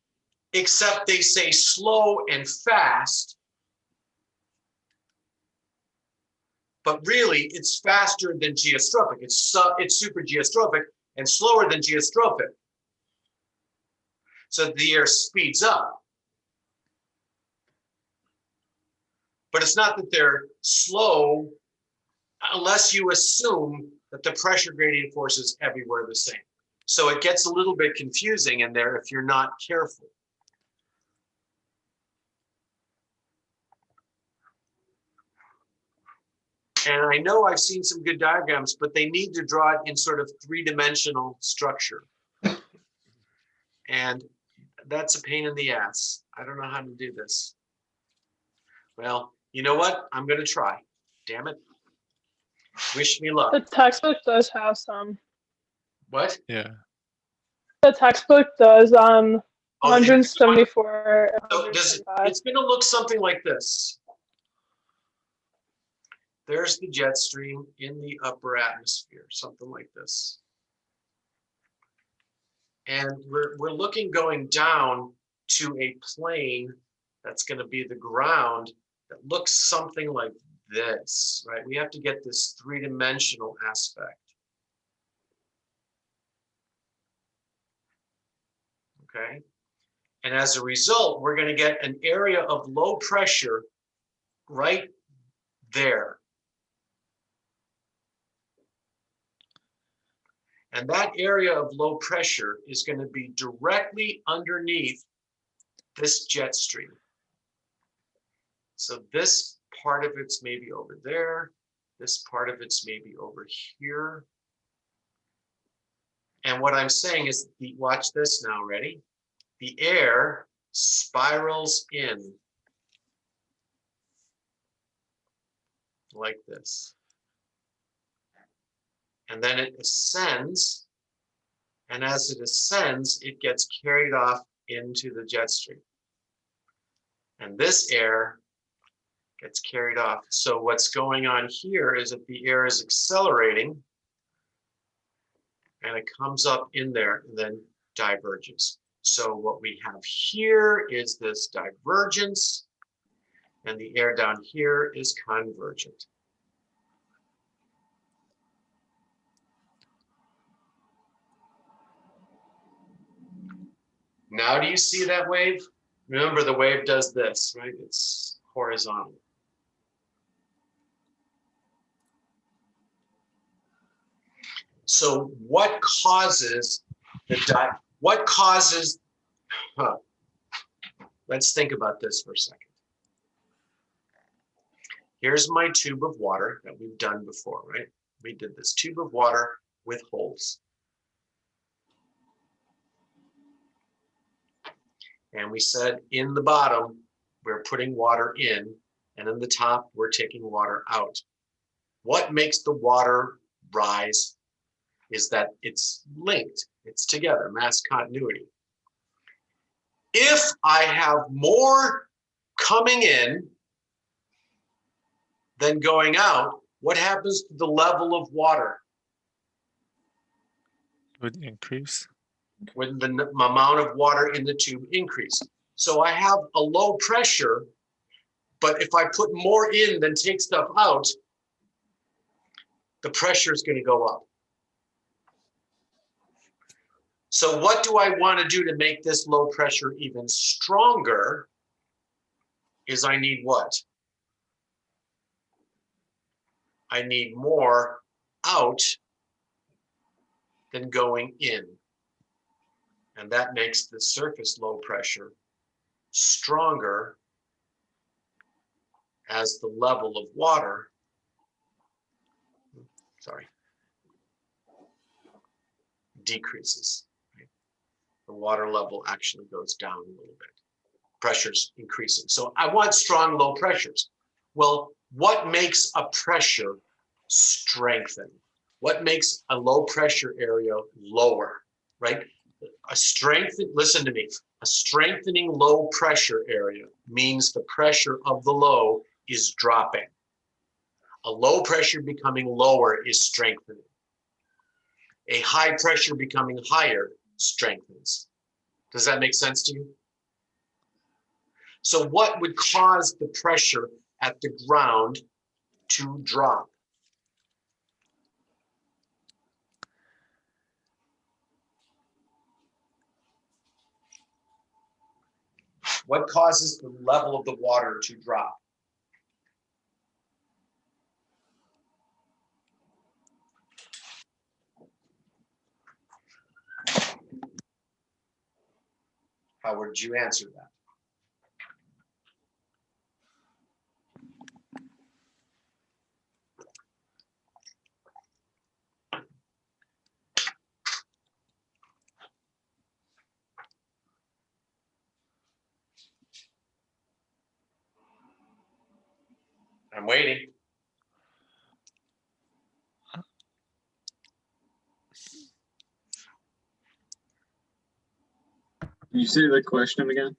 except they say slow and fast. But really, it's faster than geostrophic. It's super geostrophic and slower than geostrophic. So the air speeds up. But it's not that they're slow unless you assume that the pressure gradient force is everywhere the same. So it gets a little bit confusing in there if you're not careful. And I know I've seen some good diagrams, but they need to draw it in sort of three-dimensional structure. And that's a pain in the ass. I don't know how to do this. Well, you know what? I'm going to try. Damn it. Wish me luck. The textbook does have some. What? Yeah. The textbook does Oh, 174. So it's going to look something like this. There's the jet stream in the upper atmosphere, something like this. And we're looking going down to a plane That's going to be the ground that looks something like this, right? We have to get this three-dimensional aspect. Okay. And as a result, we're going to get an area of low pressure right there. And that area of low pressure is going to be directly underneath this jet stream. So this part of it's maybe over there. This part of it's maybe over here. And what I'm saying is, watch this now, ready? The air spirals in like this. And then it ascends. And as it ascends, it gets carried off into the jet stream. And this air gets carried off. So what's going on here is that the air is accelerating and it comes up in there and then diverges. So what we have here is this divergence, and the air down here is convergent. Now do you see that wave? Remember, the wave does this, right? It's horizontal. So what causes let's think about this for a second. Here's my tube of water that we've done before, right? We did this tube of water with holes. And we said in the bottom, we're putting water in, and in the top, we're taking water out. What makes the water rise is that it's linked, it's together, mass continuity. If I have more coming in than going out, what happens to the level of water? Would increase. When the amount of water in the tube increased. So I have a low pressure, but if I put more in than take stuff out, the pressure is going to go up. So what do I want to do to make this low pressure even stronger is I need what? I need more out than going in. And that makes the surface low pressure stronger as the level of water, decreases. Right? The water level actually goes down a little bit. Pressure's increasing. So I want strong low pressures. Well, what makes a pressure strengthen? What makes a low pressure area lower, right? Listen to me, a strengthening low pressure area means the pressure of the low is dropping. A low pressure becoming lower is strengthening. A high pressure becoming higher strengthens. Does that make sense to you? So what would cause the pressure at the ground to drop? What causes the level of the water to drop? How would you answer that? I'm waiting. Can you say the question again?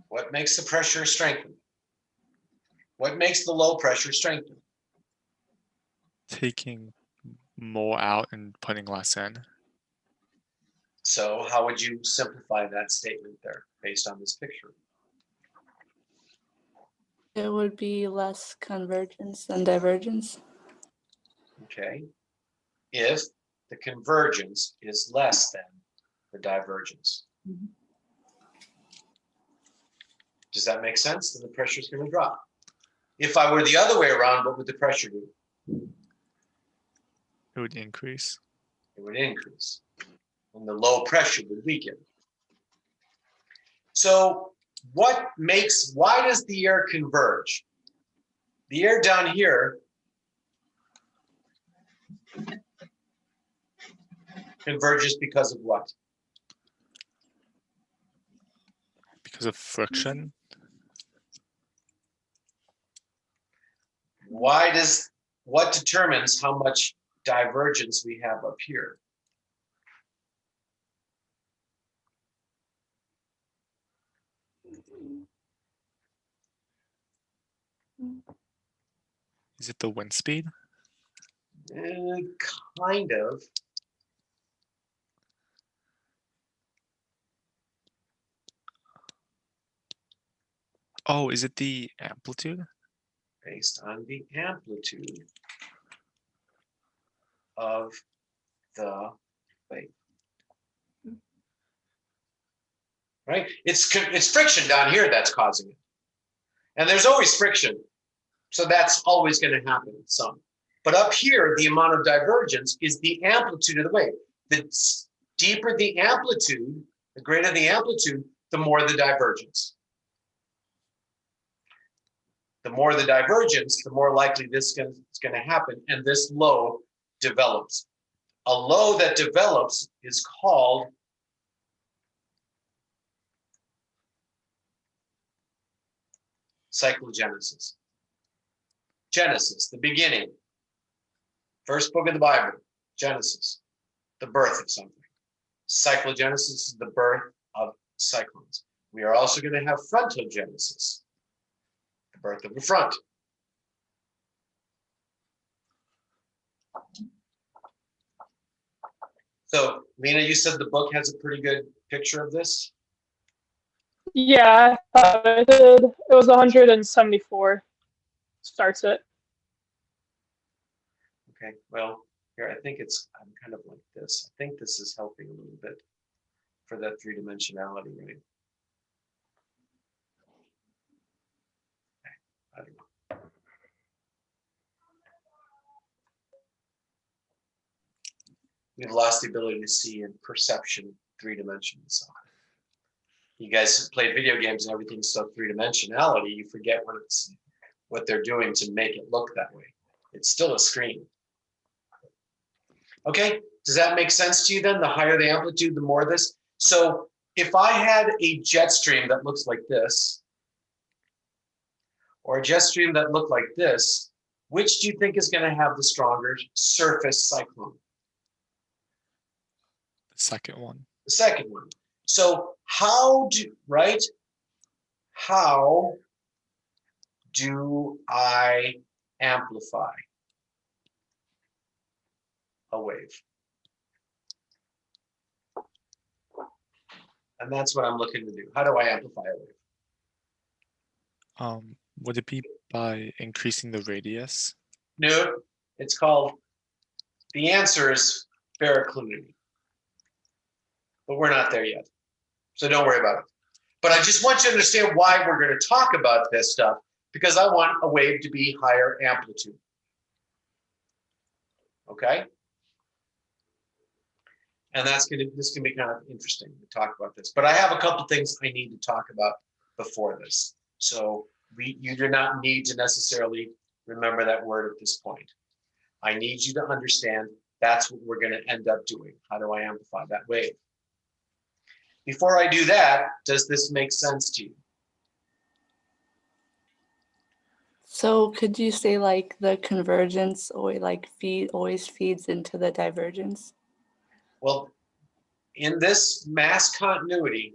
What makes the pressure strengthen? What makes the low pressure strengthen? Taking more out and putting less in. So how would you simplify that statement there based on this picture? It would be less convergence than divergence. Okay. If the convergence is less than the divergence. Mhm. Does that make sense? Then the pressure is going to drop. If I were the other way around, what would the pressure do? It would increase. It would increase. And the low pressure would weaken. So why does the air converge? The air down here converges because of what? Because of friction. What determines how much divergence we have up here? Is it the wind speed? Kind of. Oh, is it the amplitude? Based on the amplitude of the wave. Right? It's friction down here that's causing it. And there's always friction. So that's always going to happen some. But up here, the amount of divergence is the amplitude of the wave. The deeper the amplitude, the greater the amplitude, the more the divergence. The more the divergence, the more likely this is going to happen, and this low develops. A low that develops is called cyclogenesis. Genesis, the beginning. First book of the Bible, Genesis, the birth of something. Cyclogenesis is the birth of cyclones. We are also going to have frontogenesis, the birth of the front. So, Lena, you said the book has a pretty good picture of this? Yeah, I thought it did. It was 174. Starts it. Okay, well, here, I think I'm kind of like this. I think this is helping a little bit for that three-dimensionality, right? I don't know. We've lost the ability to see in perception 3 dimensions. You guys play video games and everything's so 3-dimensionality, you forget what they're doing to make it look that way. It's still a screen. Okay, does that make sense to you then? The higher the amplitude, the more this. So if I had a jet stream that looks like this, or a jet stream that looked like this, which do you think is going to have the stronger surface cyclone? The second one. The second one. So how do I amplify a wave? And that's what I'm looking to do. How do I amplify a wave? Would it be by increasing the radius? No, it's called, the answer is baroclinity. But we're not there yet. So don't worry about it. But I just want you to understand why we're going to talk about this stuff, because I want a wave to be higher amplitude. Okay? And this can be kind of interesting to talk about this. But I have a couple things I need to talk about before this. So you do not need to necessarily remember that word at this point. I need you to understand that's what we're going to end up doing. How do I amplify that wave? Before I do that, does this make sense to you? So could you say like the convergence always feeds into the divergence? Well, in this mass continuity,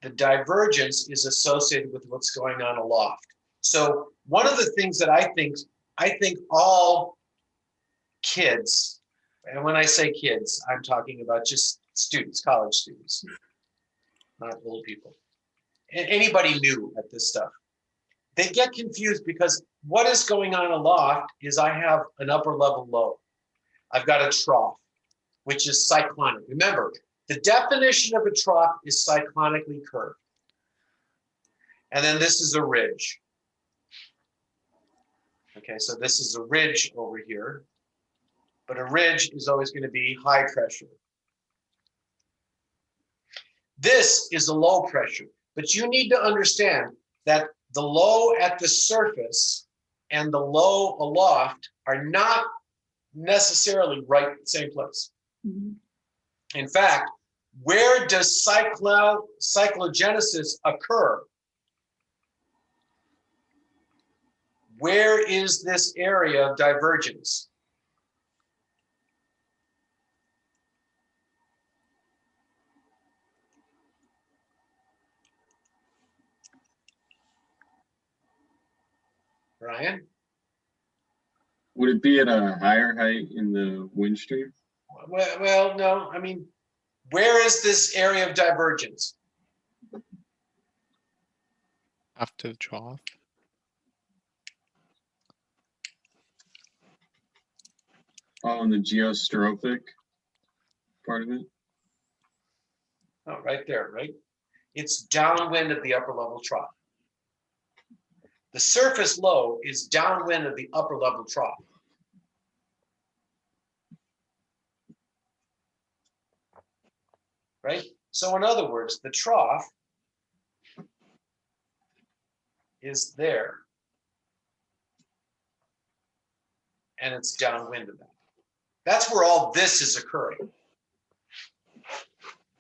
the divergence is associated with what's going on aloft. So one of the things that I think all kids, and when I say kids, I'm talking about just students, college students, not old people, and anybody new at this stuff. They get confused because what is going on aloft is I have an upper level low. I've got a trough, which is cyclonic. Remember, the definition of a trough is cyclonically curved. And then this is a ridge. Okay, so this is a ridge over here, but a ridge is always going to be high pressure. This is a low pressure, but you need to understand that the low at the surface and the low aloft are not necessarily right in the same place. Mhm. In fact, where does cyclogenesis occur? Where is this area of divergence? Ryan? Would it be at a higher height in the wind stream? Well, no, I mean, where is this area of divergence? After the trough. Oh, in the geostrophic part of it? Oh, right there, right? It's downwind of the upper level trough. The surface low is downwind of the upper level trough. Right? So in other words, the trough is there. And it's downwind of that. That's where all this is occurring.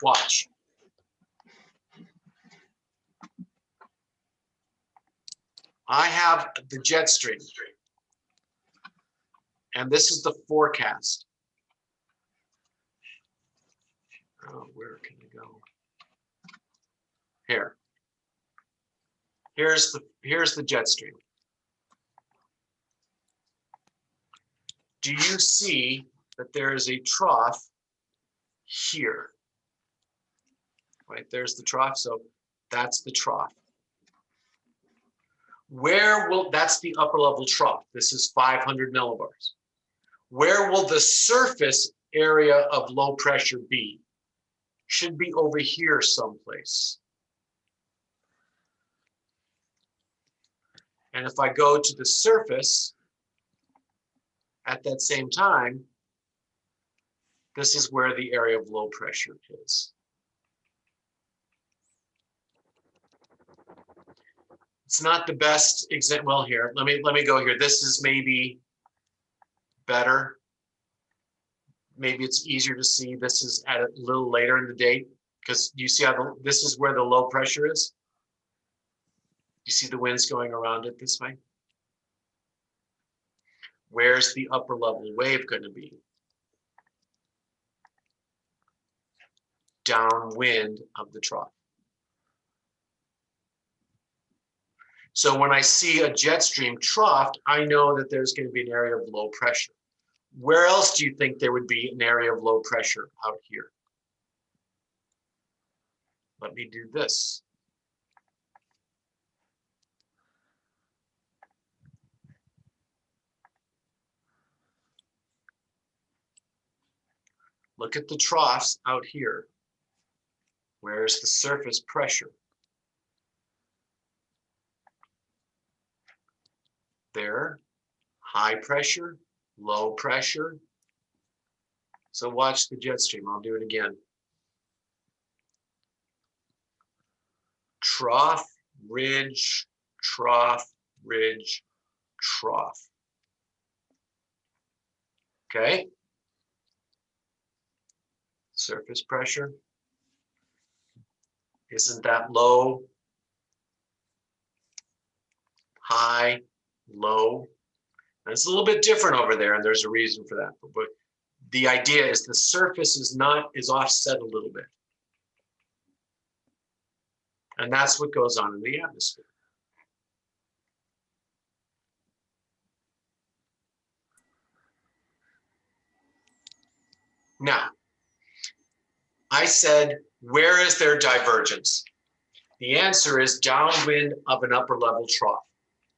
Watch. I have the jet stream. And this is the forecast. Oh, where can I go? Here. Here's the jet stream. Do you see that there is a trough here? Right, there's the trough, so that's the trough. That's the upper level trough. This is 500 millibars. Where will the surface area of low pressure be? Should be over here someplace. And if I go to the surface at that same time, this is where the area of low pressure is. It's not the best example. Well, here, let me go here. This is maybe better. Maybe it's easier to see. This is at a little later in the day because you see how this is where the low pressure is. You see the winds going around it this way. Where's the upper level wave going to be? Downwind of the trough. So when I see a jet stream trough, I know that there's going to be an area of low pressure. Where else do you think there would be an area of low pressure out here? Let me do this. Look at the troughs out here. Where's the surface pressure? There, high pressure, low pressure. So watch the jet stream. I'll do it again. Trough, ridge, trough, ridge, trough. Okay. Surface pressure. Isn't that low? High, low. And it's a little bit different over there, and there's a reason for that. But the idea is the surface is offset a little bit. And that's what goes on in the atmosphere. Now, I said, where is there divergence? The answer is downwind of an upper level trough.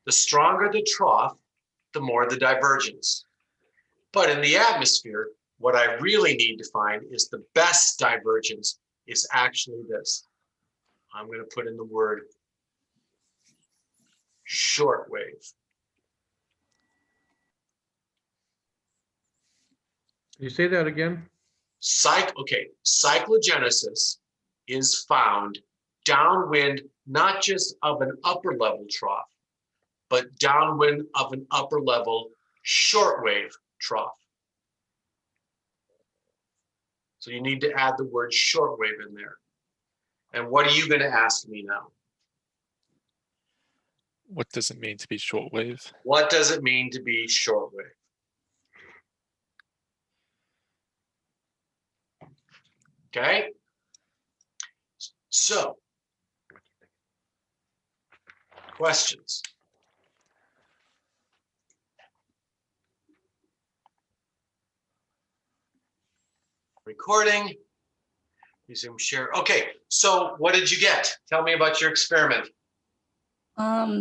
The stronger the trough, the more the divergence. But in the atmosphere, what I really need to find is the best divergence is actually this. I'm going to put in the word shortwave. Can you say that again? Cyclogenesis is found downwind, not just of an upper level trough, but downwind of an upper level shortwave trough. So you need to add the word shortwave in there. And what are you going to ask me now? What does it mean to be shortwave? What does it mean to be shortwave? Okay. So, questions? Recording. Resume share. Okay, so what did you get? Tell me about your experiment.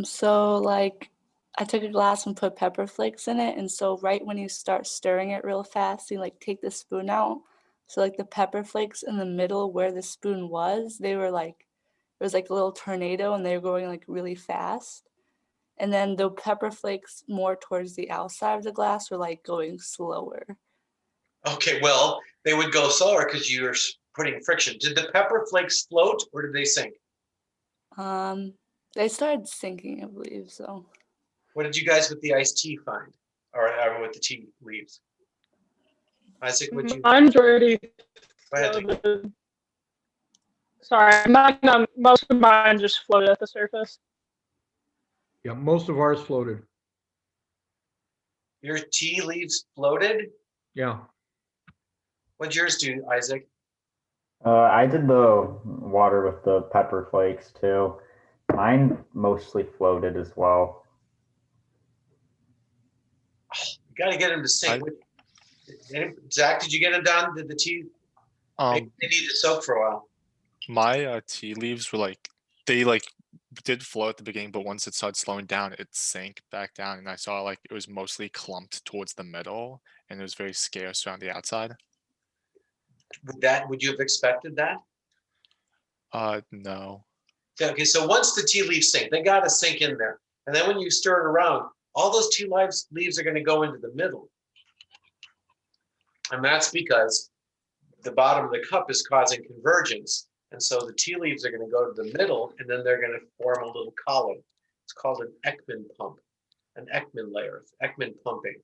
So like I took a glass and put pepper flakes in it, and so right when you start stirring it real fast, you like take the spoon out. So like the pepper flakes in the middle where the spoon was, they were like it was like a little tornado and they were going like really fast. And then the pepper flakes more towards the outside of the glass were like going slower. Okay, well, they would go slower because you're putting friction. Did the pepper flakes float or did they sink? They started sinking, I believe so. What did you guys with the iced tea find? Or with the tea leaves? Isaac, would you? Mine's already Go ahead. floated. Sorry, most of mine just floated at the surface. Yeah, most of ours floated. Your tea leaves floated? Yeah. What'd yours do, Isaac? I did the water with the pepper flakes too. Mine mostly floated as well. You got to get them to sink. Zach, did you get them done? Did the tea? Maybe they need to soak for a while. My tea leaves were like they like did float at the beginning, but once it started slowing down, it sank back down, and I saw like it was mostly clumped towards the middle, and it was very scarce around the outside. Would you have expected that? No. Okay, so once the tea leaves sink, they got to sink in there. And then when you stir it around, all those tea leaves are going to go into the middle. And that's because the bottom of the cup is causing convergence. And so the tea leaves are going to go to the middle, and then they're going to form a little column. It's called an Ekman pump, an Ekman layer, Ekman pumping.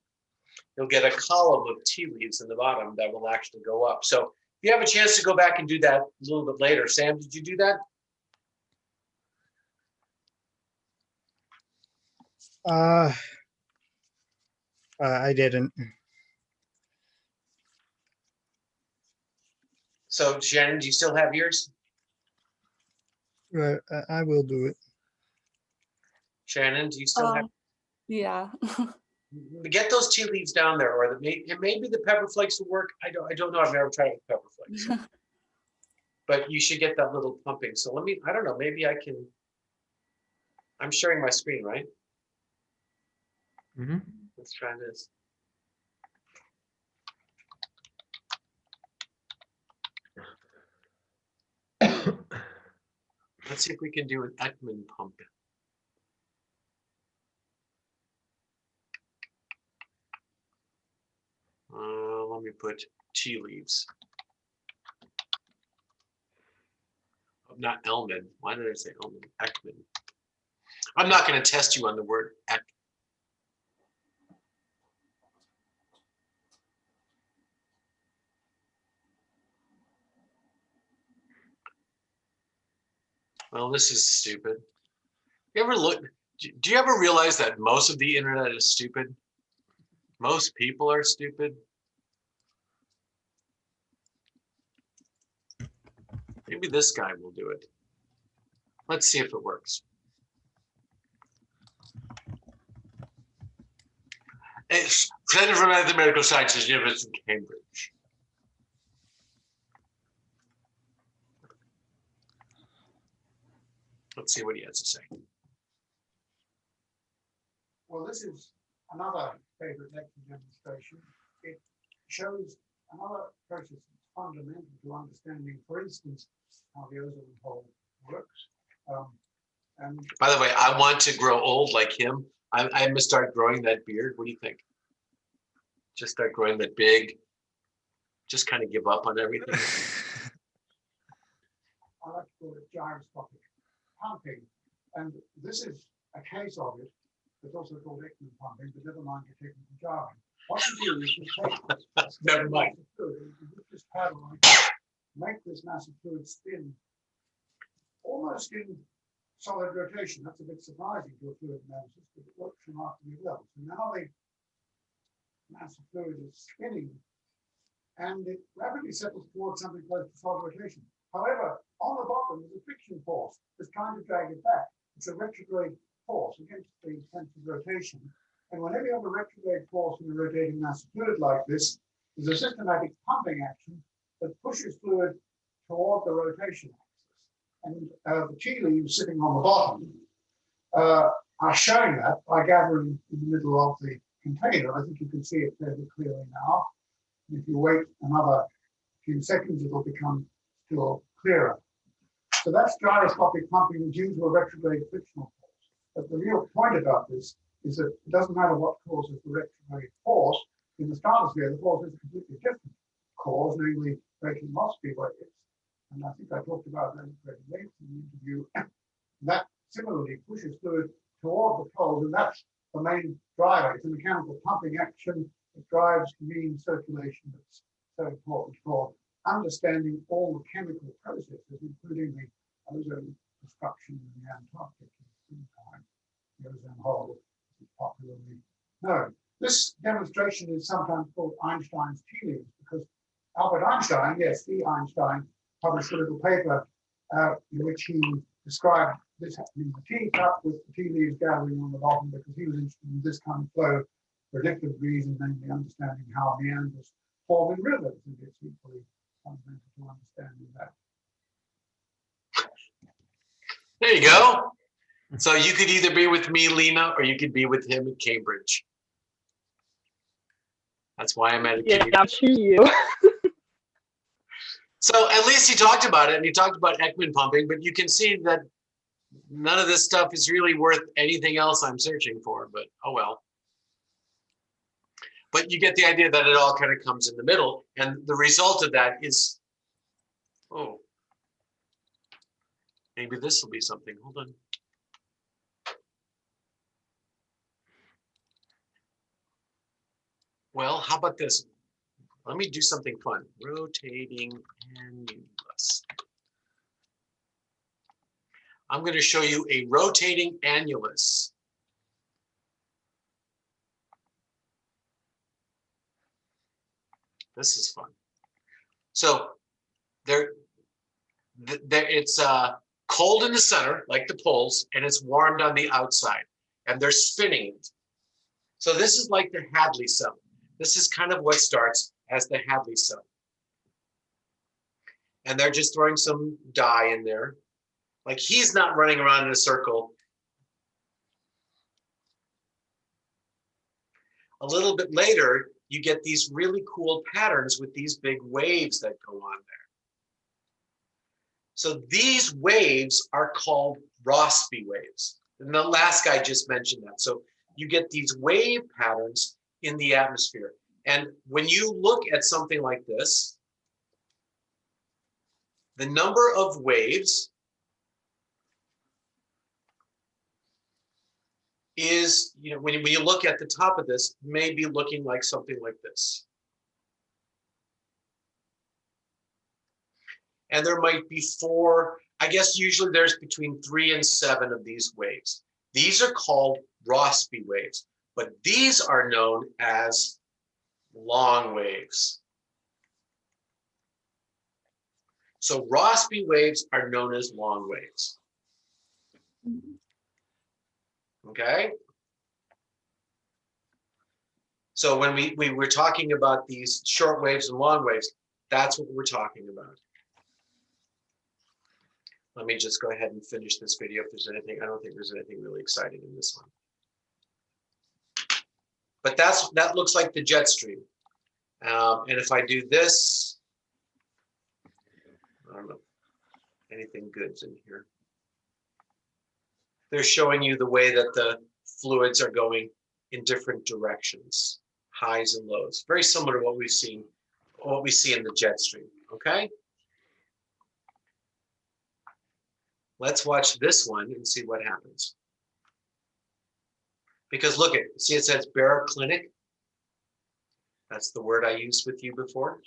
You'll get a column of tea leaves in the bottom that will actually go up. So if you have a chance to go back and do that a little bit later. Sam, did you do that? I didn't. So Shannon, do you still have yours? Right, I will do it. Shannon, do you still have? Yeah. Get those tea leaves down there, or maybe the pepper flakes will work. I don't know. I've never tried with pepper flakes, but you should get that little pumping. So I don't know. Maybe I can. I'm sharing my screen, right? Mm-hmm. Let's try this. Let's see if we can do an Ekman pump. Let me put tea leaves. Not Elman. Why did I say Elman? Ekman. I'm not going to test you on the word Ek. Well, this is stupid. You ever look? Do you ever realize that most of the internet is stupid? Most people are stupid. Maybe this guy will do it. Let's see if it works. It's Center for Mathematical Sciences, University of Cambridge. Let's see what he has to say. Well, this is another favorite lecture demonstration. It shows another process that's fundamental to understanding, for instance, how the ozone hole works. And By the way, I want to grow old like him. I'm gonna start growing that beard. What do you think? Just start growing that big, just kind of give up on everything. I like to call it gyroscopic pumping. And this is a case of it. It's also called Ekman pumping, but never mind your technical jargon. What you do is you take this Never mind. fluid, you put this paddle on, make this mass of fluid spin almost in solid rotation. That's a bit surprising to a fluid analysis, but it works remarkably well. So now the mass of fluid is spinning and it rapidly settles towards something close to solid rotation. However, on the bottom is a friction force that's trying to drag it back. It's a retrograde force against the sense of rotation. And whenever you have a retrograde force in a rotating mass of fluid like this, there's a systematic pumping action that pushes fluid toward the rotation axis. And the tea leaves sitting on the bottom are showing that by gathering in the middle of the container. I think you can see it fairly clearly now. If you wait another few seconds, it'll become still clearer. So that's gyroscopic pumping due to a retrograde frictional force. But the real point about this is that it doesn't matter what causes the retrograde force. In the stratosphere, the force is a completely different cause, namely breaking Rossby waves. And I think I talked about that at length in the interview. That similarly pushes fluid toward the poles, and that's the main driver. It's a mechanical pumping action that drives the mean circulation that's so important for understanding all the chemical processes, including the ozone destruction in the Antarctic in the springtime, the ozone hole, is popularly known. This demonstration is sometimes called Einstein's tea leaves because Albert Einstein, yes, the Einstein, published a little paper in which he described this happening in the tea cup with the tea leaves gathering on the bottom because he was interested in this kind of flow for a different reason, namely understanding how meanders form in rivers, and it's equally fundamental to understanding that. There you go. So you could either be with me, Lena, or you could be with him at Cambridge. That's why I'm at a Yeah, Cambridge. I'll choose you. So at least he talked about it, and he talked about Ekman pumping, but you can see that none of this stuff is really worth anything else I'm searching for, but oh well. But you get the idea that it all kind of comes in the middle, and the result of that is, oh, maybe this will be something. Hold on. Well, how about this? Let me do something fun. Rotating annulus. I'm going to show you a rotating annulus. This is fun. So it's cold in the center, like the poles, and it's warmed on the outside, and they're spinning it. So this is like the Hadley cell. This is kind of what starts as the Hadley cell. And they're just throwing some dye in there. Like he's not running around in a circle. A little bit later, you get these really cool patterns with these big waves that go on there. So these waves are called Rossby waves. And the last guy just mentioned that. So you get these wave patterns in the atmosphere. And when you look at something like this, the number of waves is, when you look at the top of this, may be looking like something like this. And there might be 4, I guess usually there's between 3 and 7 of these waves. These are called Rossby waves, but these are known as long waves. So Rossby waves are known as long waves. Okay? So when we were talking about these short waves and long waves, that's what we're talking about. Let me just go ahead and finish this video if there's anything. I don't think there's anything really exciting in this one. But that looks like the jet stream. And if I do this, I don't know, anything good's in here. They're showing you the way that the fluids are going in different directions, highs and lows. Very similar to what we see in the jet stream, okay? Let's watch this one and see what happens. Because look at, see it says baroclinic? That's the word I used with you before.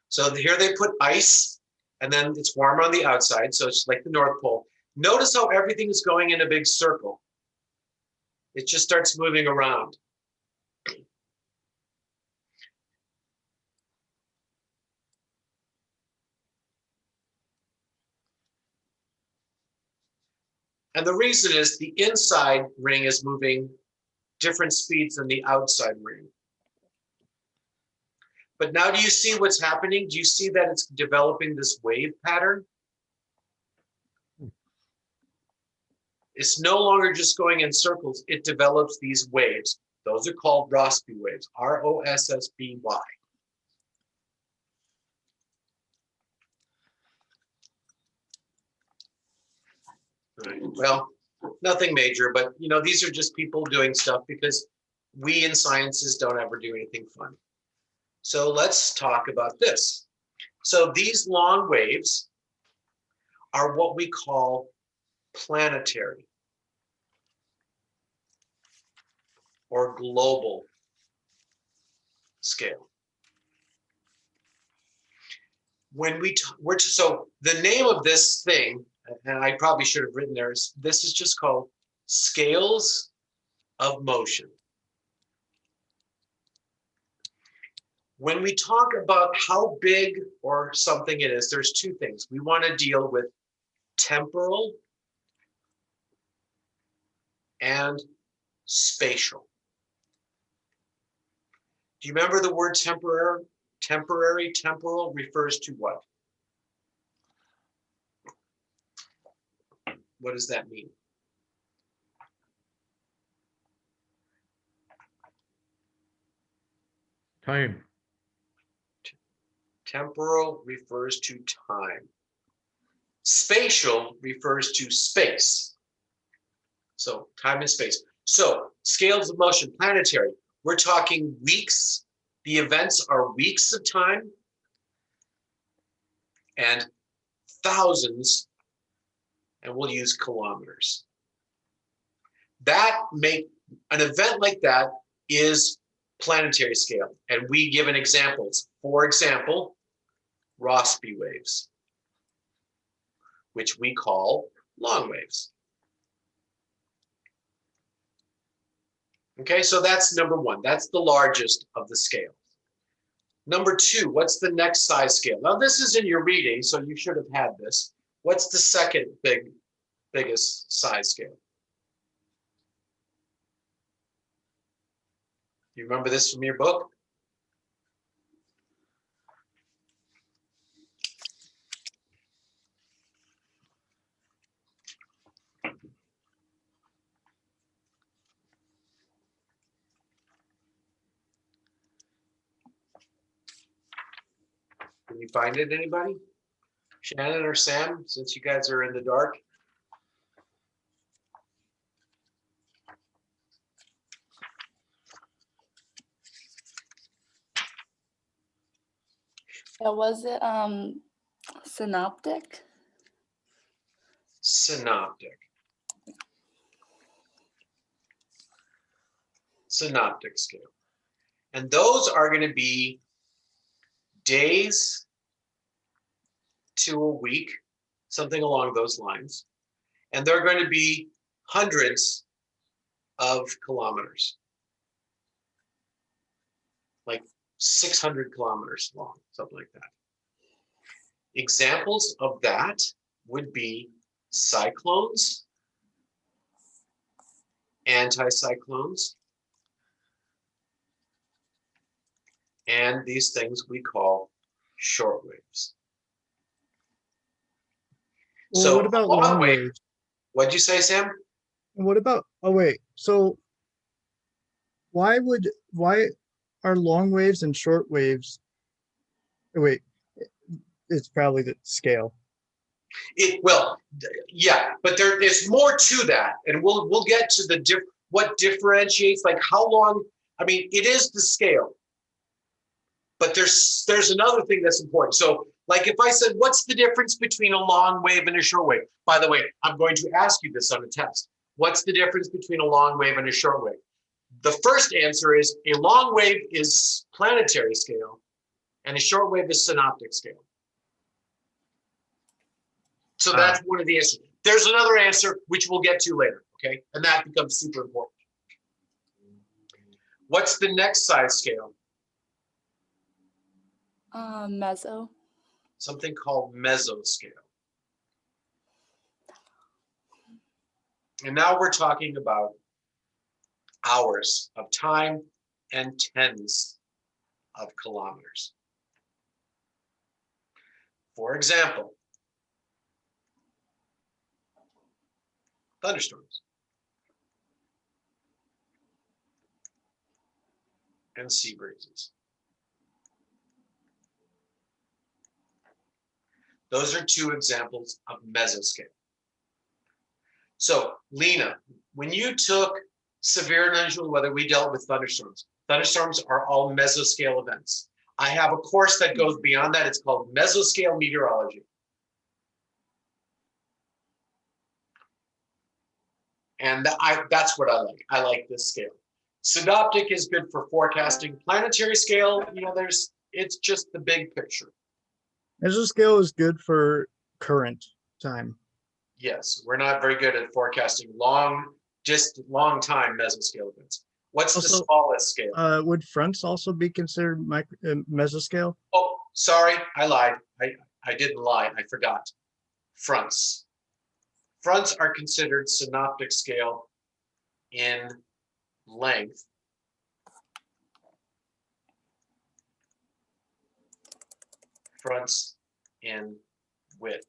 So here they put ice, and then it's warmer on the outside, so it's like the North Pole. Notice how everything is going in a big circle. It just starts moving around. And the reason is the inside ring is moving different speeds than the outside ring. But now do you see what's happening? Do you see that it's developing this wave pattern? It's no longer just going in circles. It develops these waves. Those are called Rossby waves, R-O-S-S-B-Y. Right. Well, nothing major, but you know, these are just people doing stuff because we in sciences don't ever do anything fun. So let's talk about this. So these long waves are what we call planetary or global scale. When so the name of this thing, and I probably should have written there, this is just called scales of motion. When we talk about how big or something it is, there's two things. We want to deal with temporal and spatial. Do you remember the word temporary? Temporal refers to what? What does that mean? Time. Temporal refers to time. Spatial refers to space. So time and space. So scales of motion, planetary. We're talking weeks. The events are weeks of time and thousands, and we'll use kilometers. An event like that is planetary scale. And we give an examples. For example, Rossby waves, which we call long waves. Okay, so that's number one. That's the largest of the scales. Number two, what's the next size scale? Now this is in your reading, so you should have had this. What's the second biggest size scale? You remember this from your book? Can you find it, anybody? Shannon or Sam, since you guys are in the dark? Yeah, was it synoptic? Synoptic. Synoptic scale. And those are going to be days to a week, something along those lines. And they're going to be hundreds of kilometers, like 600 kilometers long, something like that. Examples of that would be cyclones, anticyclones, and these things we call short waves. Well, So what about long long wave, waves? What'd you say, Sam? And what about, oh wait, so why are long waves and short waves, wait, it's probably the scale. Yeah, but there is more to that, and we'll get to the what differentiates, like how long. I mean, it is the scale, but there's another thing that's important. So, like if I said, what's the difference between a long wave and a short wave? By the way, I'm going to ask you this on a test. What's the difference between a long wave and a short wave? The first answer is a long wave is planetary scale, and a short wave is synoptic scale. So that's one of the answers. There's another answer, which we'll get to later, okay? And that becomes super important. What's the next size scale? Meso. Something called mesoscale. And now we're talking about hours of time and tens of kilometers. For example, thunderstorms and sea breezes. Those are two examples of mesoscale. So, Lena, when you took severe and unusual weather, we dealt with thunderstorms. Thunderstorms are all mesoscale events. I have a course that goes beyond that. It's called Mesoscale Meteorology. And that's what I like. I like this scale. Synoptic is good for forecasting. Planetary scale, it's just the big picture. Mesoscale is good for current time. Yes, we're not very good at forecasting long time mesoscale events. What's the smallest scale? Would fronts also be considered mesoscale? Oh, sorry, I lied. I didn't lie. I forgot. Fronts. Fronts are considered synoptic scale in length. Fronts in width.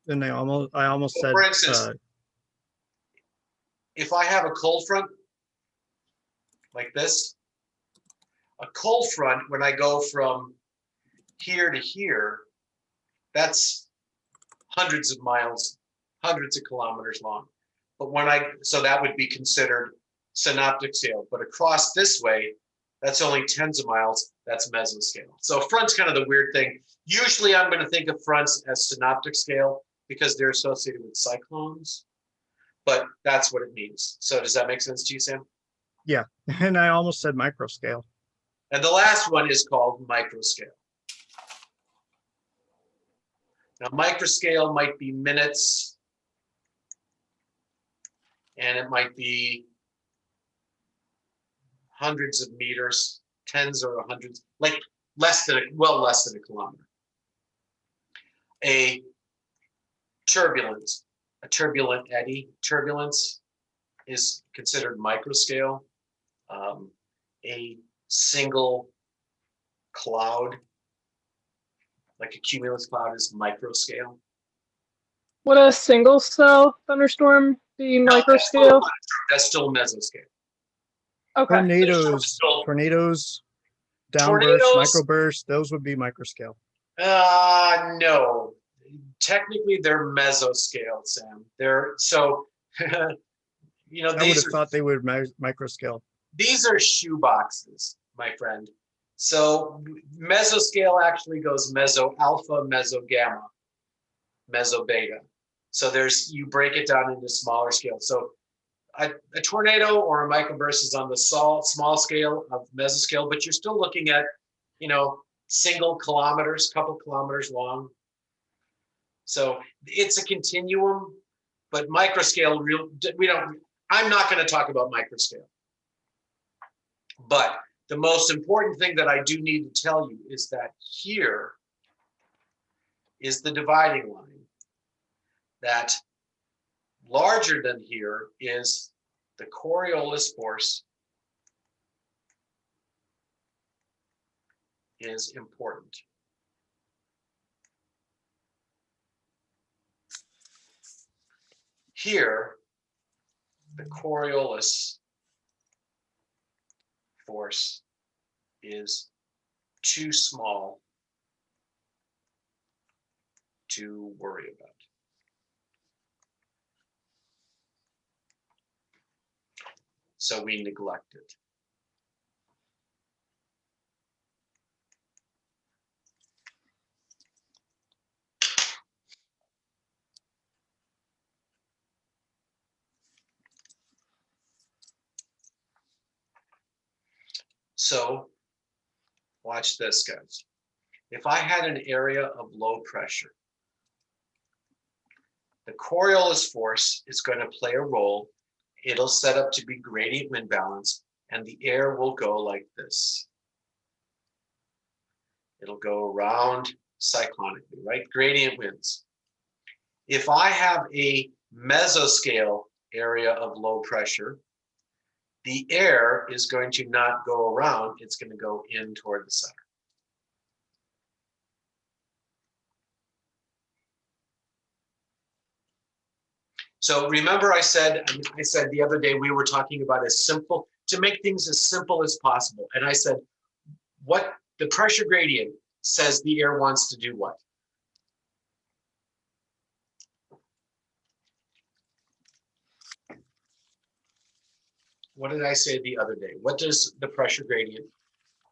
And I almost said. For instance, if I have a cold front like this, a cold front, when I go from here to here, that's hundreds of miles, hundreds of kilometers long. But so that would be considered synoptic scale. But across this way, that's only tens of miles, that's mesoscale. So front's kind of the weird thing. Usually I'm going to think of fronts as synoptic scale because they're associated with cyclones, but that's what it means. So does that make sense to you, Sam? Yeah, and I almost said microscale. And the last one is called microscale. Now, microscale might be minutes, and it might be hundreds of meters, tens or hundreds, like less than a kilometer. A turbulent eddy turbulence is considered microscale. A single cloud, like a cumulus cloud, is microscale. Would a single cell thunderstorm be microscale? That's still mesoscale. Okay. Tornadoes, downbursts, Tornadoes, microbursts, those would be microscale. No. Technically, they're mesoscale, Sam. They're so, I would have thought they would microscale. These are shoe boxes, my friend. So mesoscale actually goes meso alpha, meso gamma, meso beta. So you break it down into smaller scale. So a tornado or a microburst is on the small scale of mesoscale, but you're still looking at, single kilometers, couple kilometers long. So it's a continuum, but microscale, I'm not going to talk about microscale. But the most important thing that I do need to tell you is that here is the dividing line. That larger than here is the Coriolis force is important. here, the Coriolis force is too small to worry about. So we neglect it. So watch this, guys. If I had an area of low pressure, the Coriolis force is going to play a role. It'll set up to be gradient wind balance, and the air will go like this. It'll go around cyclonically, right? Gradient winds. If I have a mesoscale area of low pressure, the air is going to not go around, it's going to go in toward the center. So remember I said the other day we were talking about to make things as simple as possible. And I said, what the pressure gradient says the air wants to do what? What did I say the other day? What does the pressure gradient?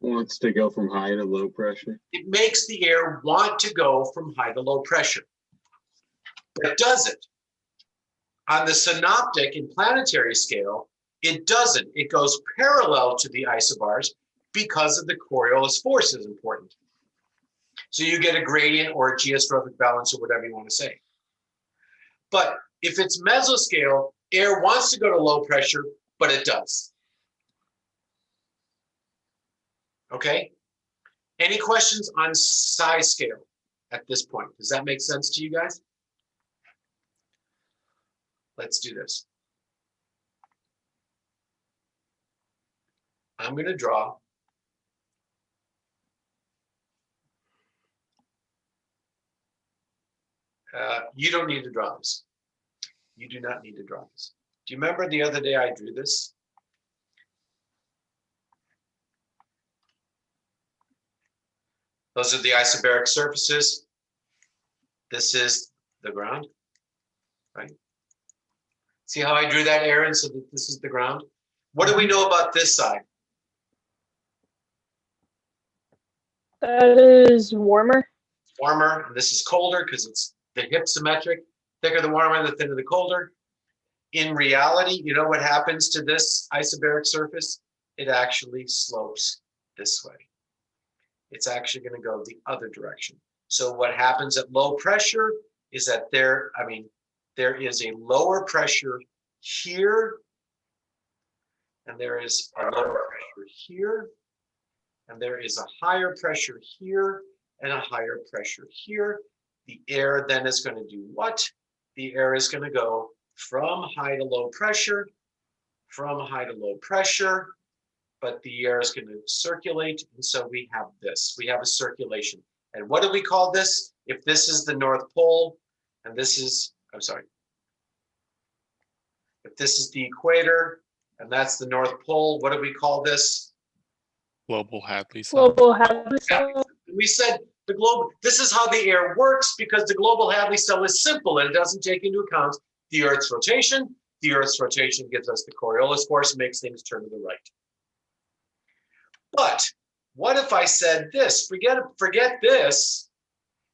Wants to go from high to low pressure. It makes the air want to go from high to low pressure. But does it? On the synoptic and planetary scale, it doesn't. It goes parallel to the isobars because of the Coriolis force is important. So you get a gradient or a geostrophic balance or whatever you want to say. But if it's mesoscale, air wants to go to low pressure, but it does. Okay? Any questions on size scale at this point? Does that make sense to you guys? Let's do this. I'm going to draw you don't need to draw this. You do not need to draw this. Do you remember the other day I drew this? Those are the isobaric surfaces. This is the ground, right? See how I drew that, Aaron, so that this is the ground? What do we know about this side? That is warmer. Warmer, and this is colder because it's the hypsometric. Thicker the warmer, the thinner the colder. In reality, you know what happens to this isobaric surface? It actually slopes this way. It's actually going to go the other direction. So what happens at low pressure is that there is a lower pressure here, and there is a lower pressure here, and there is a higher pressure here, and a higher pressure here. The air then is going to do what? The air is going to go from high to low pressure, from high to low pressure, but the air is going to circulate, and so we have this. We have a circulation. And what do we call this? If this is the North Pole, and this is, I'm sorry. If this is the equator, and that's the North Pole, what do we call this? Global Hadley zone. Global Hadley zone. We said the global, this is how the air works because the global Hadley cell is simple and it doesn't take into account the Earth's rotation. The Earth's rotation gives us the Coriolis force, makes things turn to the right. But what if I said this? Forget this.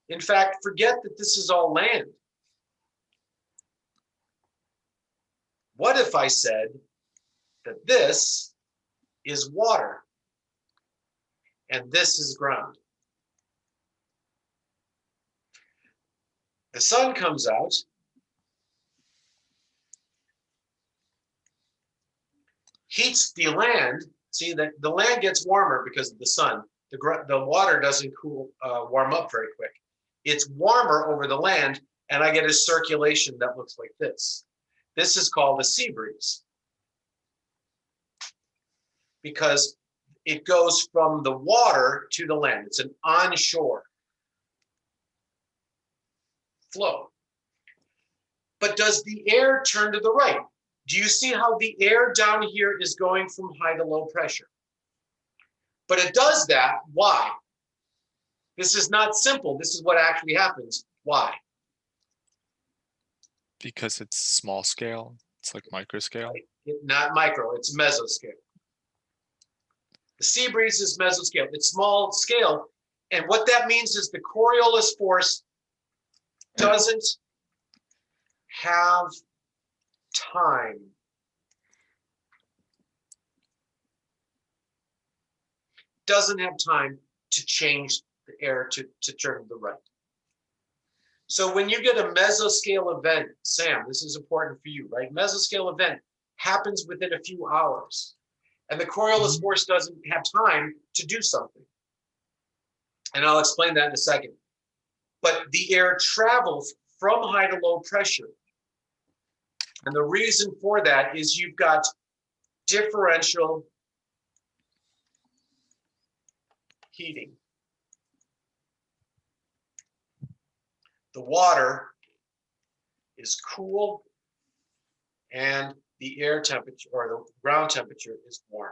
In fact, forget that this is all land. What if I said that this is water and this is ground? The sun comes out, heats the land. See that the land gets warmer because of the sun. The water doesn't warm up very quick. It's warmer over the land, and I get a circulation that looks like this. This is called a sea breeze because it goes from the water to the land. It's an onshore flow. But does the air turn to the right? Do you see how the air down here is going from high to low pressure? But it does that. Why? This is not simple. This is what actually happens. Why? Because it's small scale. It's like micro scale. Not micro, it's mesoscale. The sea breeze is mesoscale. It's small scale. And what that means is the Coriolis force doesn't have time. Doesn't have time to change the air to turn to the right. So when you get a mesoscale event, Sam, this is important for you, right? Mesoscale event happens within a few hours. And the Coriolis force doesn't have time to do something. And I'll explain that in a second. But the air travels from high to low pressure. And the reason for that is you've got differential heating. The water is cool and the air temperature or the ground temperature is warm.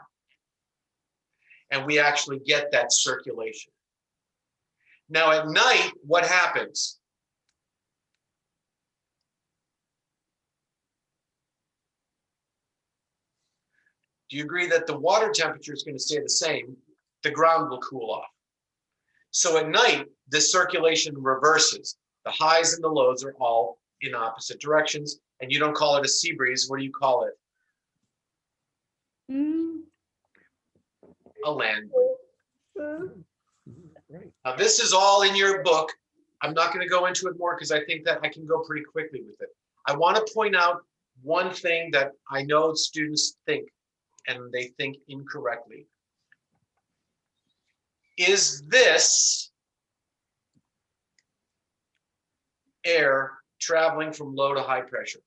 And we actually get that circulation. Now at night, what happens? Do you agree that the water temperature is going to stay the same? The ground will cool off. So at night, the circulation reverses. The highs and the lows are all in opposite directions. And you don't call it a sea breeze. What do you call it? A land breeze. Now, this is all in your book. I'm not going to go into it more because I think that I can go pretty quickly with it. I want to point out one thing that I know students think, and they think incorrectly. Is this air traveling from low to high pressure?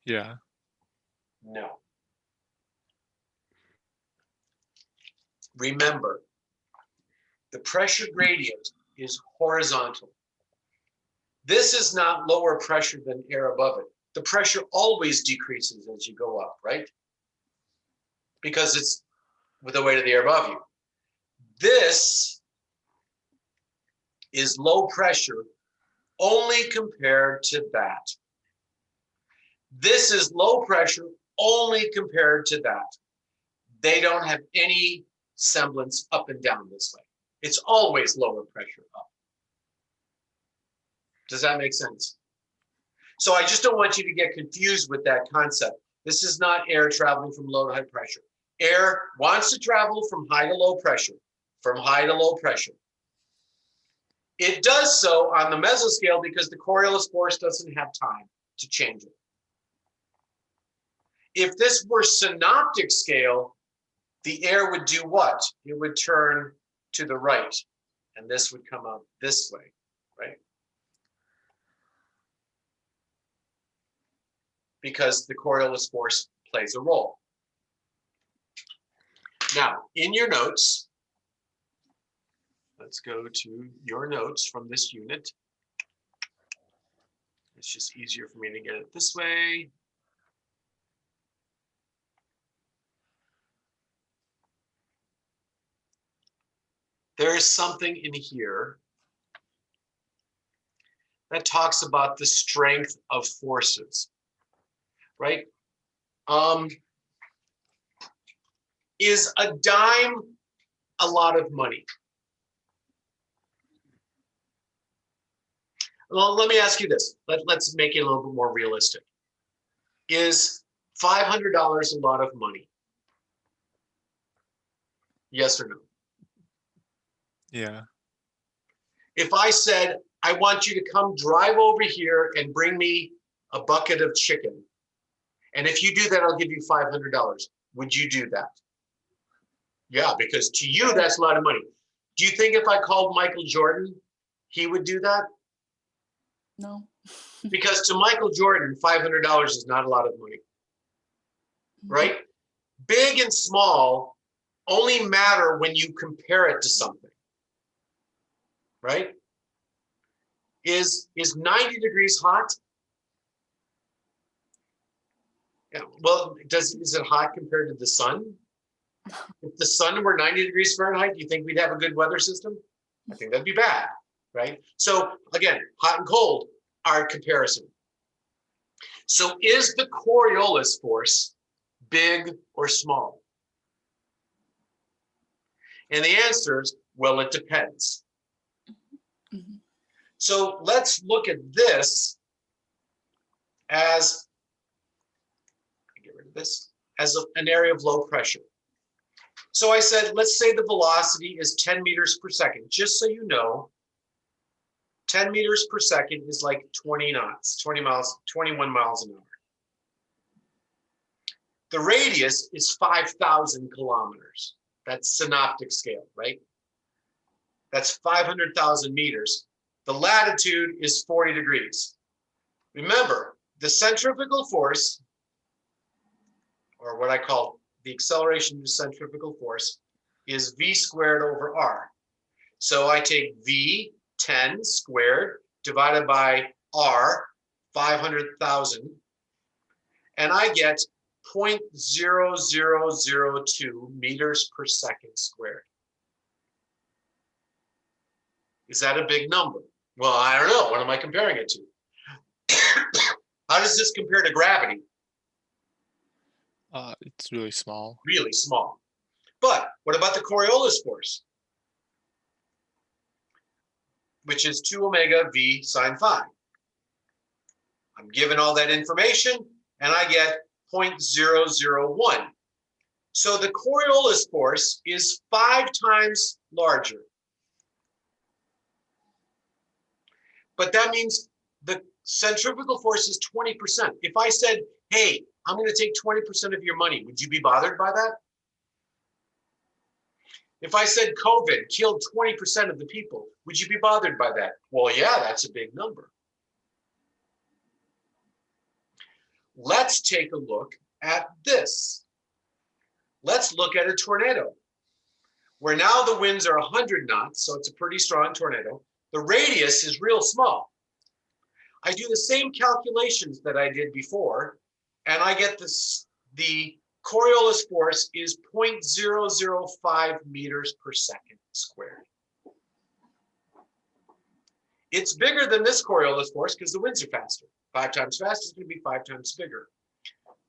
Yeah. No. Remember, the pressure gradient is horizontal. This is not lower pressure than air above it. The pressure always decreases as you go up, right? Because it's with the weight of the air above you. This is low pressure only compared to that. This is low pressure only compared to that. They don't have any semblance up and down this way. It's always lower pressure up. Does that make sense? So I just don't want you to get confused with that concept. This is not air traveling from low to high pressure. Air wants to travel from high to low pressure, from high to low pressure. It does so on the mesoscale because the Coriolis force doesn't have time to change it. If this were synoptic scale, the air would do what? It would turn to the right, and this would come out this way, right? Because the Coriolis force plays a role. Now, in your notes, let's go to your notes from this unit. It's just easier for me to get it this way. There is something in here that talks about the strength of forces, right? Is a dime a lot of money? Well, let me ask you this. Let's make it a little bit more realistic. Is $500 a lot of money? Yes or no? Yeah. If I said, I want you to come drive over here and bring me a bucket of chicken, and if you do that, I'll give you $500. Would you do that? Yeah, because to you, that's a lot of money. Do you think if I called Michael Jordan, he would do that? No. Because to Michael Jordan, $500 is not a lot of money, right? Big and small only matter when you compare it to something. right? Is 90 degrees hot? Yeah, well, is it hot compared to the sun? If the sun were 90 degrees Fahrenheit, do you think we'd have a good weather system? I think that'd be bad, right? So again, hot and cold are a comparison. So is the Coriolis force big or small? And the answer is, well, it depends. Mhm. So let's look at this as, get rid of this, as an area of low pressure. So I said, let's say the velocity is 10 meters per second. Just so you know, 10 meters per second is like 20 knots, 20 miles, 21 miles an hour. The radius is 5,000 kilometers. That's synoptic scale, right? That's 500,000 meters. The latitude is 40 degrees. Remember, the centrifugal force, or what I call the acceleration to centrifugal force, is v squared over r. So I take v, 10 squared, divided by r, 500,000, and I get 0.0002 meters per second squared. Is that a big number? Well, I don't know. What am I comparing it to? How does this compare to gravity? It's really small. Really small. But what about the Coriolis force? Which is 2 omega v sine phi. I'm given all that information and I get 0.001. So the Coriolis force is 5 times larger. But that means the centrifugal force is 20%. If I said, hey, I'm going to take 20% of your money, would you be bothered by that? If I said COVID killed 20% of the people, would you be bothered by that? Well, yeah, that's a big number. Let's take a look at this. Let's look at a tornado, where now the winds are 100 knots, so it's a pretty strong tornado. The radius is real small. I do the same calculations that I did before, and I get this, the Coriolis force is 0.005 meters per second squared. It's bigger than this Coriolis force because the winds are faster. 5 times faster is going to be 5 times bigger.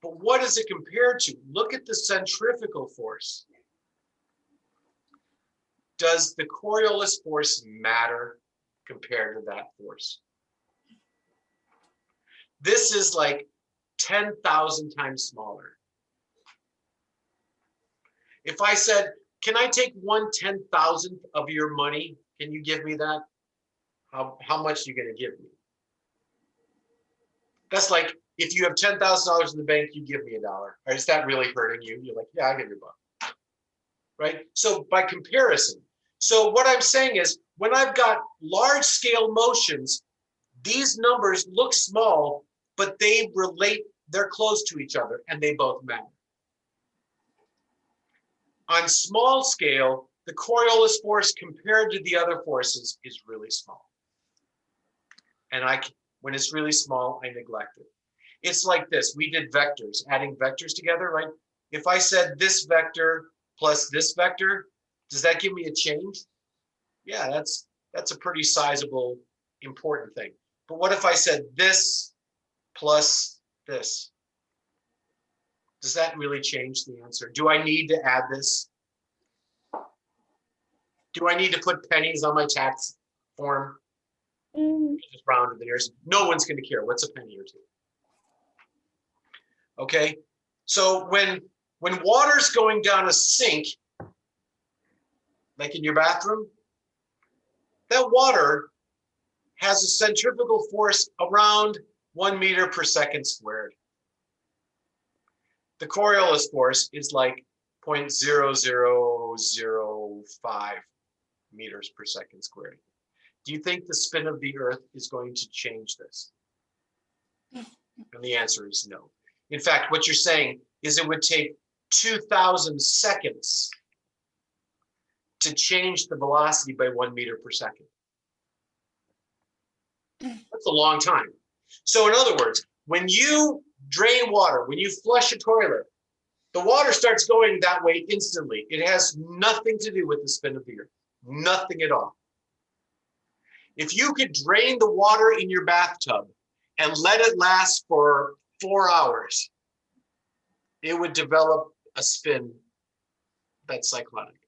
But what is it compared to? Look at the centrifugal force. Does the Coriolis force matter compared to that force? This is like 10,000 times smaller. If I said, can I take 1/10,000th of your money? Can you give me that? How much are you going to give me? That's like, if you have $10,000 in the bank, you give me $1. Or is that really hurting you? You're like, yeah, I'll give you $1. Right? So by comparison. So what I'm saying is, when I've got large scale motions, these numbers look small, but they relate, they're close to each other, and they both matter. On small scale, the Coriolis force compared to the other forces is really small. And when it's really small, I neglect it. It's like this. We did vectors, adding vectors together, right? If I said this vector plus this vector, does that give me a change? Yeah, that's a pretty sizable, important thing. But what if I said this plus this? Does that really change the answer? Do I need to add this? Do I need to put pennies on my tax form? Just round to the nearest. No one's going to care. What's a penny or two? Okay. So when water's going down a sink, like in your bathroom, that water has a centrifugal force around 1 meter per second squared. The Coriolis force is like 0.0005 meters per second squared. Do you think the spin of the Earth is going to change this? And the answer is no. In fact, what you're saying is it would take 2,000 seconds to change the velocity by 1 meter per second. That's a long time. So in other words, when you drain water, when you flush a toilet, the water starts going that way instantly. It has nothing to do with the spin of the earth, nothing at all. If you could drain the water in your bathtub and let it last for 4 hours, it would develop a spin that's cyclonic.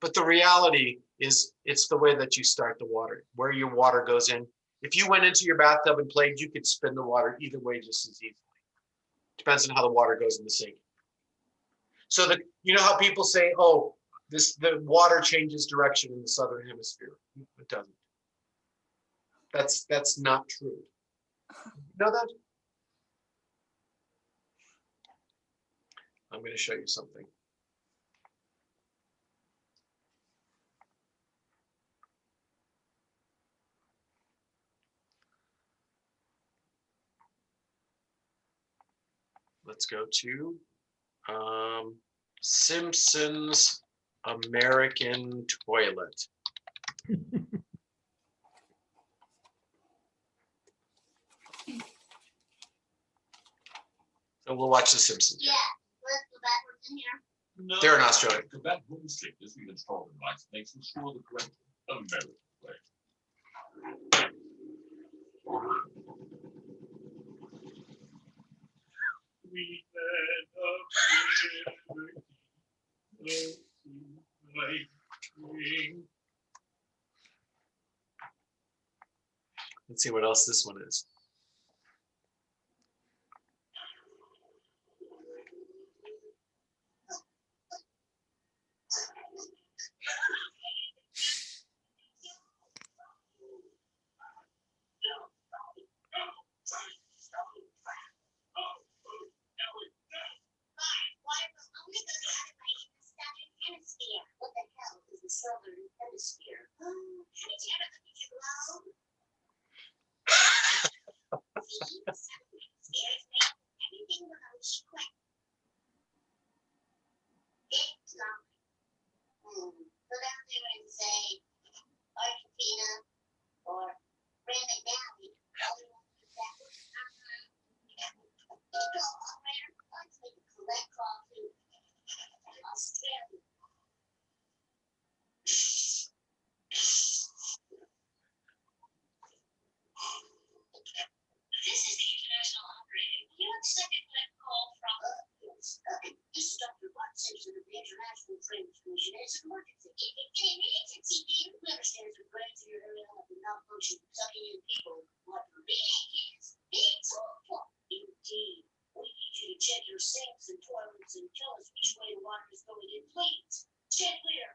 But the reality is it's the way that you start the water, where your water goes in. If you went into your bathtub and played, you could spin the water either way just as easily. Depends on how the water goes in the sink. So that, you know how people say, oh, the water changes direction in the southern hemisphere. It doesn't. That's not true. You know that? I'm going to show you something. Let's go to Simpson's American Toilet. So we'll watch The Simpsons. Yeah, let's go backwards in here. No, They're in Australia. The back boom stick isn't even strong enough to make sure the correct American way. We Let's see what else this one is. What the hell is the southern hemisphere? How did you ever look at your globe? See, the southern hemisphere is made of everything below square. It's long. Go down there and say Argentina or Granite Valley. Let's make a collect call to Australia. This is the international operator. You expect a collect call from yes. This is Dr. Bart Simpson of the International Trade Commission. It's an emergency. It's an emergency, dear. We understand your brains in your area have been malfunctioning, sucking in people. What really is? It's awful. Indeed. We need you to check your sinks and toilets and tell us which way the water is going in, please. Stand clear.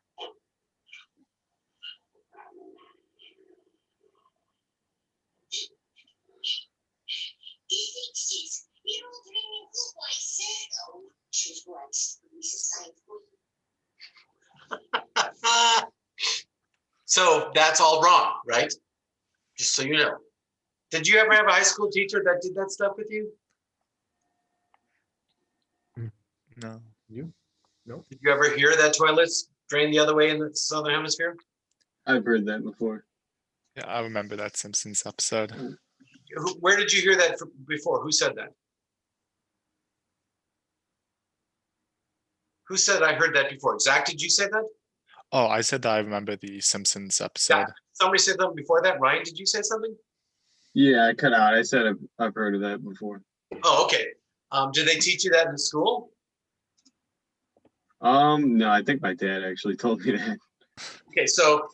So that's all wrong, right? Just so you know. Did you ever have a high school teacher that did that stuff with you? No. You? No. Did you ever hear that toilets drain the other way in the southern hemisphere? I've heard that before. Yeah, I remember that Simpsons episode. Where did you hear that before? Who said that? Who said I heard that before? Zach, did you say that? Oh, I said that I remember the Simpsons episode. Yeah. Somebody said that before that. Ryan, did you say something? Yeah, I cut out. I said I've heard of that before. Oh, okay. Did they teach you that in school? No, I think my dad actually told me that. Okay, so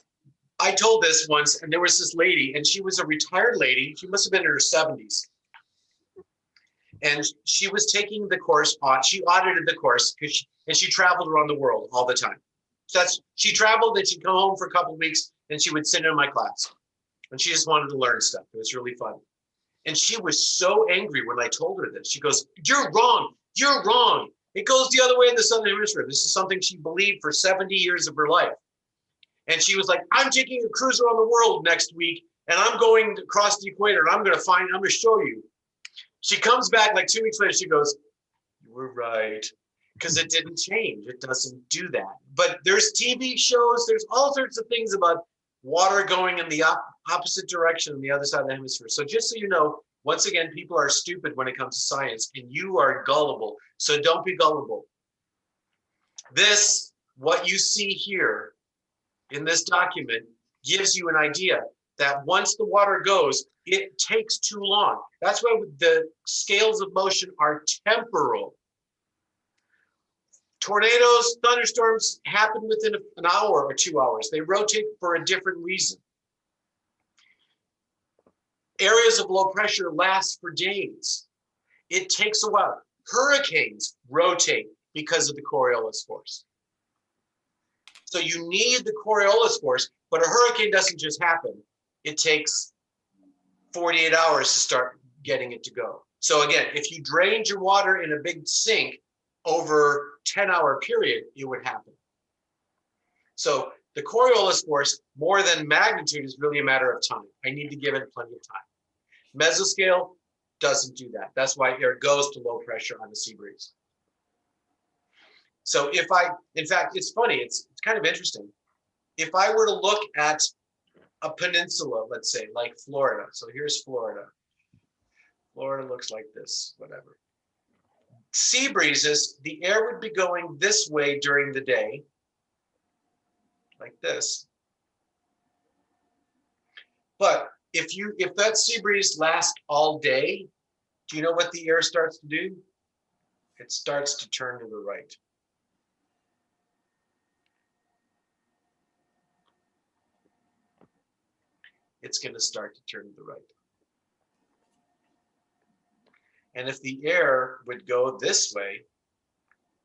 I told this once, and there was this lady, and she was a retired lady. She must have been in her 70s. And she was taking the course, she audited the course, and she traveled around the world all the time. So she traveled, and she'd come home for a couple of weeks, and she would sit in my class. And she just wanted to learn stuff. It was really fun. And she was so angry when I told her this. She goes, "You're wrong. You're wrong. It goes the other way in the southern hemisphere." This is something she believed for 70 years of her life. And she was like, "I'm taking a cruise around the world next week, and I'm going across the equator, and I'm going to show you." She comes back like 2 weeks later. She goes, "You were right." Because it didn't change. It doesn't do that. But there's TV shows. There's all sorts of things about water going in the opposite direction on the other side of the hemisphere. So just so you know, once again, people are stupid when it comes to science, and you are gullible. So don't be gullible. This, what you see here in this document, gives you an idea that once the water goes, it takes too long. That's why the scales of motion are temporal. Tornadoes, thunderstorms happen within an hour or 2 hours. They rotate for a different reason. Areas of low pressure last for days. It takes a while. Hurricanes rotate because of the Coriolis force. So you need the Coriolis force, but a hurricane doesn't just happen. It takes 48 hours to start getting it to go. So again, if you drained your water in a big sink over 10-hour period, it would happen. So the Coriolis force, more than magnitude, is really a matter of time. I need to give it plenty of time. Mesoscale doesn't do that. That's why air goes to low pressure on the sea breeze. So if in fact, it's funny, it's kind of interesting. If I were to look at a peninsula, let's say, like Florida. So here's Florida. Florida looks like this, whatever. Sea breezes, the air would be going this way during the day, like this. But if that sea breeze lasts all day, do you know what the air starts to do? It starts to turn to the right. It's going to start to turn to the right. And if the air would go this way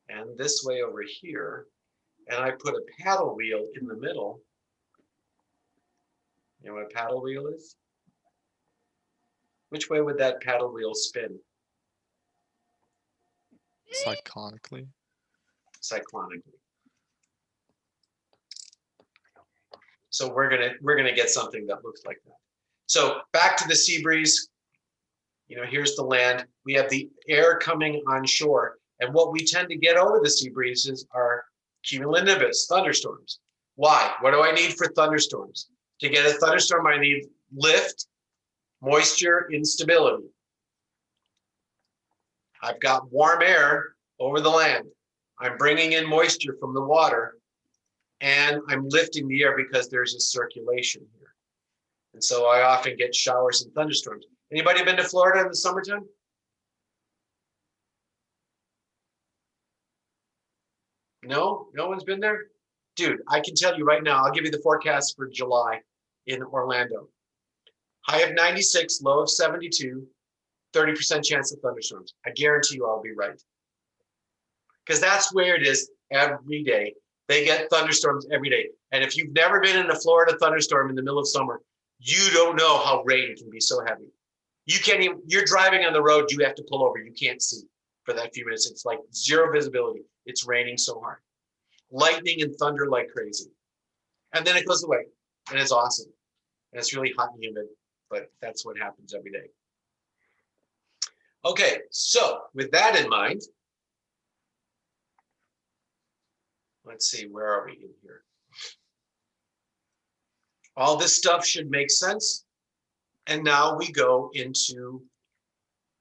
and this way over here, and I put a paddle wheel in the middle, you know what a paddle wheel is? Which way would that paddle wheel spin? Cyclonically. Cyclonically. So we're gonna get something that looks like that. So back to the sea breeze. You know, here's the land. We have the air coming on shore, and what we tend to get over the sea breezes are cumulonimbus, thunderstorms. Why? What do I need for thunderstorms? To get a thunderstorm, I need lift, moisture, instability. I've got warm air over the land. I'm bringing in moisture from the water, and I'm lifting the air because there's a circulation here. And so I often get showers and thunderstorms. Anybody been to Florida in the summertime? No? No one's been there? Dude, I can tell you right now, I'll give you the forecast for July in Orlando. High of 96, low of 72, 30% chance of thunderstorms. I guarantee you I'll be right. Because that's where it is every day. They get thunderstorms every day. And if you've never been in a Florida thunderstorm in the middle of summer, you don't know how rain can be so heavy. You can't even, you're driving on the road, you have to pull over. You can't see for that few minutes. It's like zero visibility. It's raining so hard. Lightning and thunder like crazy. And then it goes away and it's awesome. And it's really hot and humid, but that's what happens every day. Okay, so with that in mind, let's see, where are we in here? All this stuff should make sense. And now we go into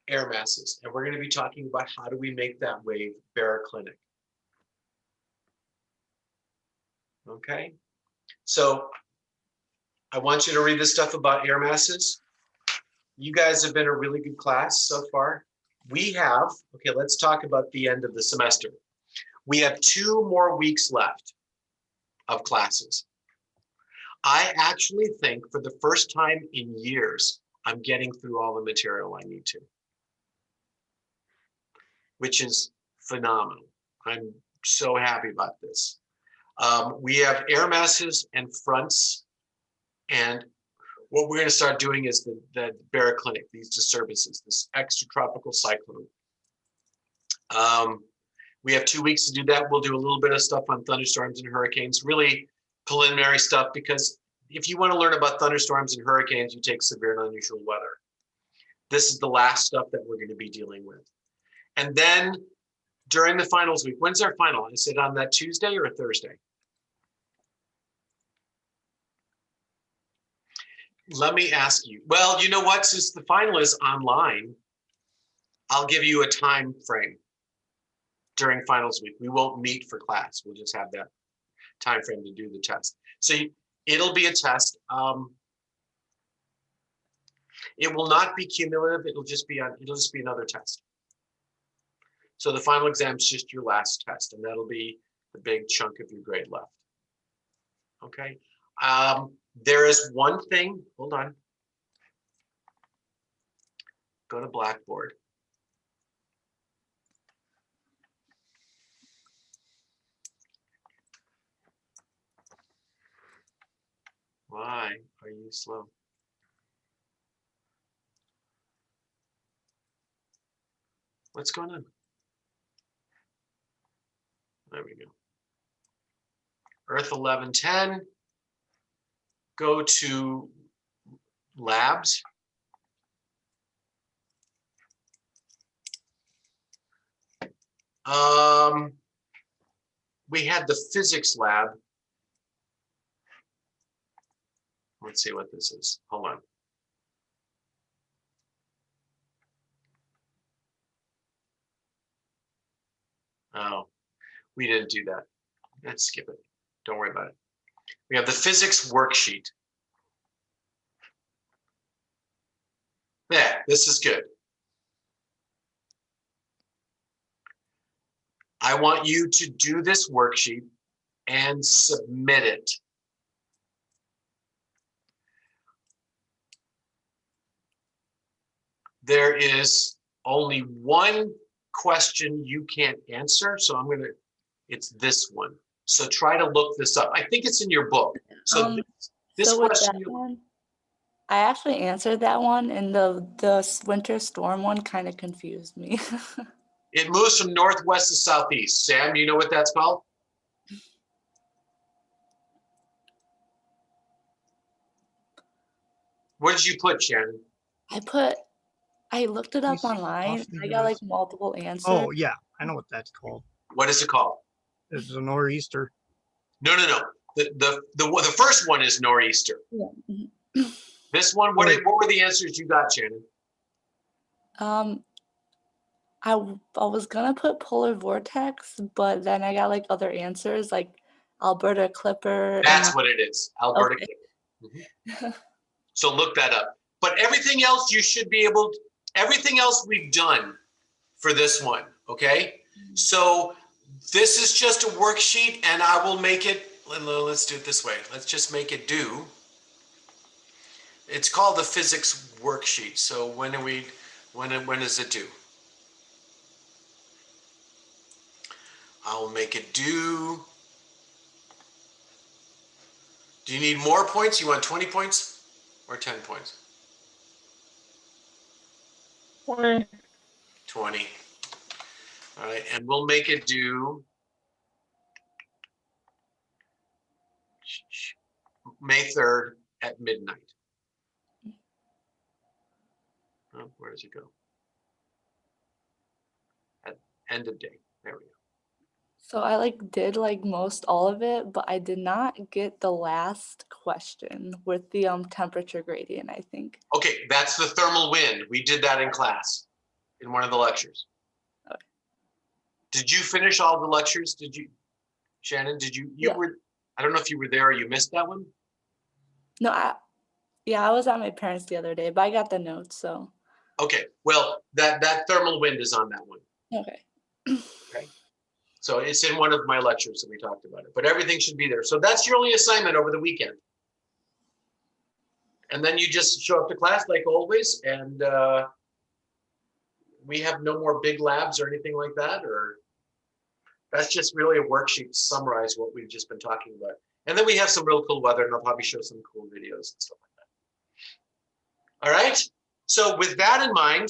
air masses. And we're going to be talking about how do we make that wave baroclinic. Okay, so I want you to read this stuff about air masses. You guys have been a really good class so far. We have, okay, let's talk about the end of the semester. We have 2 more weeks left of classes. I actually think for the first time in years, I'm getting through all the material I need to, which is phenomenal. I'm so happy about this. We have air masses and fronts, and what we're going to start doing is the baroclinic, these disturbances, this extratropical cyclone. We have 2 weeks to do that. We'll do a little bit of stuff on thunderstorms and hurricanes, really preliminary stuff, because if you want to learn about thunderstorms and hurricanes, you take severe and unusual weather. This is the last stuff that we're going to be dealing with. And then during the finals week, when's our final? Is it on that Tuesday or a Thursday? let me ask you, well, you know what, since the final is online, I'll give you a time frame during finals week. We won't meet for class. We'll just have that time frame to do the test. So it'll be a test. It will not be cumulative. It'll just be another test. So the final exam is just your last test, and that'll be the big chunk of your grade left. Okay. There is one thing. Hold on. Go to Blackboard. Why are you slow? What's going on? There we go. Earth 1110. Go to labs. We had the physics lab. Let's see what this is. Hold on. Oh, we didn't do that. Let's skip it. Don't worry about it. We have the physics worksheet. There, this is good. I want you to do this worksheet and submit it. There is only one question you can't answer, so it's this one. So try to look this up. I think it's in your book. So this so with question, that one, I actually answered that one, and the winter storm one kind of confused me. it moves from northwest to southeast. Sam, do you know what that's called? What did you put, Shannon? I looked it up East online. off the I got like US. multiple answers. Oh yeah, I know what that's called. What is it called? It's a nor'easter. No. The first one is nor'easter. Yeah. This one, what were the answers you got, Shannon? I was gonna put polar vortex, but then I got like other answers like Alberta Clipper. That's what it is, Alberta Okay. Clipper. So look that up. But everything else you should be able to, everything else we've done for this one, okay? So this is just a worksheet, and I will make it, let's do it this way. Let's just make it do. It's called the physics worksheet. So when does it due? I'll make it due. Do you need more points? You want 20 points or 10 points? 20. 20. All right, and we'll make it due May 3rd at midnight. Oh, where does it go? At end of day. There we go. So I did most all of it, but I did not get the last question with the temperature gradient, I think. Okay, that's the thermal wind. We did that in class, in one of the lectures. Okay. Did you finish all the lectures? Did you, Shannon? Did you? Yeah. I don't know if you were there or you missed that one. No, I was at my parents' the other day, but I got the notes, so. Okay, well, that thermal wind is on that one. Okay. Okay. So it's in one of my lectures that we talked about it, but everything should be there. So that's your only assignment over the weekend. And then you just show up to class like always, and we have no more big labs or anything like that, or that's just really a worksheet to summarize what we've just been talking about. And then we have some real cool weather, and I'll probably show some cool videos and stuff like that. All right. So with that in mind,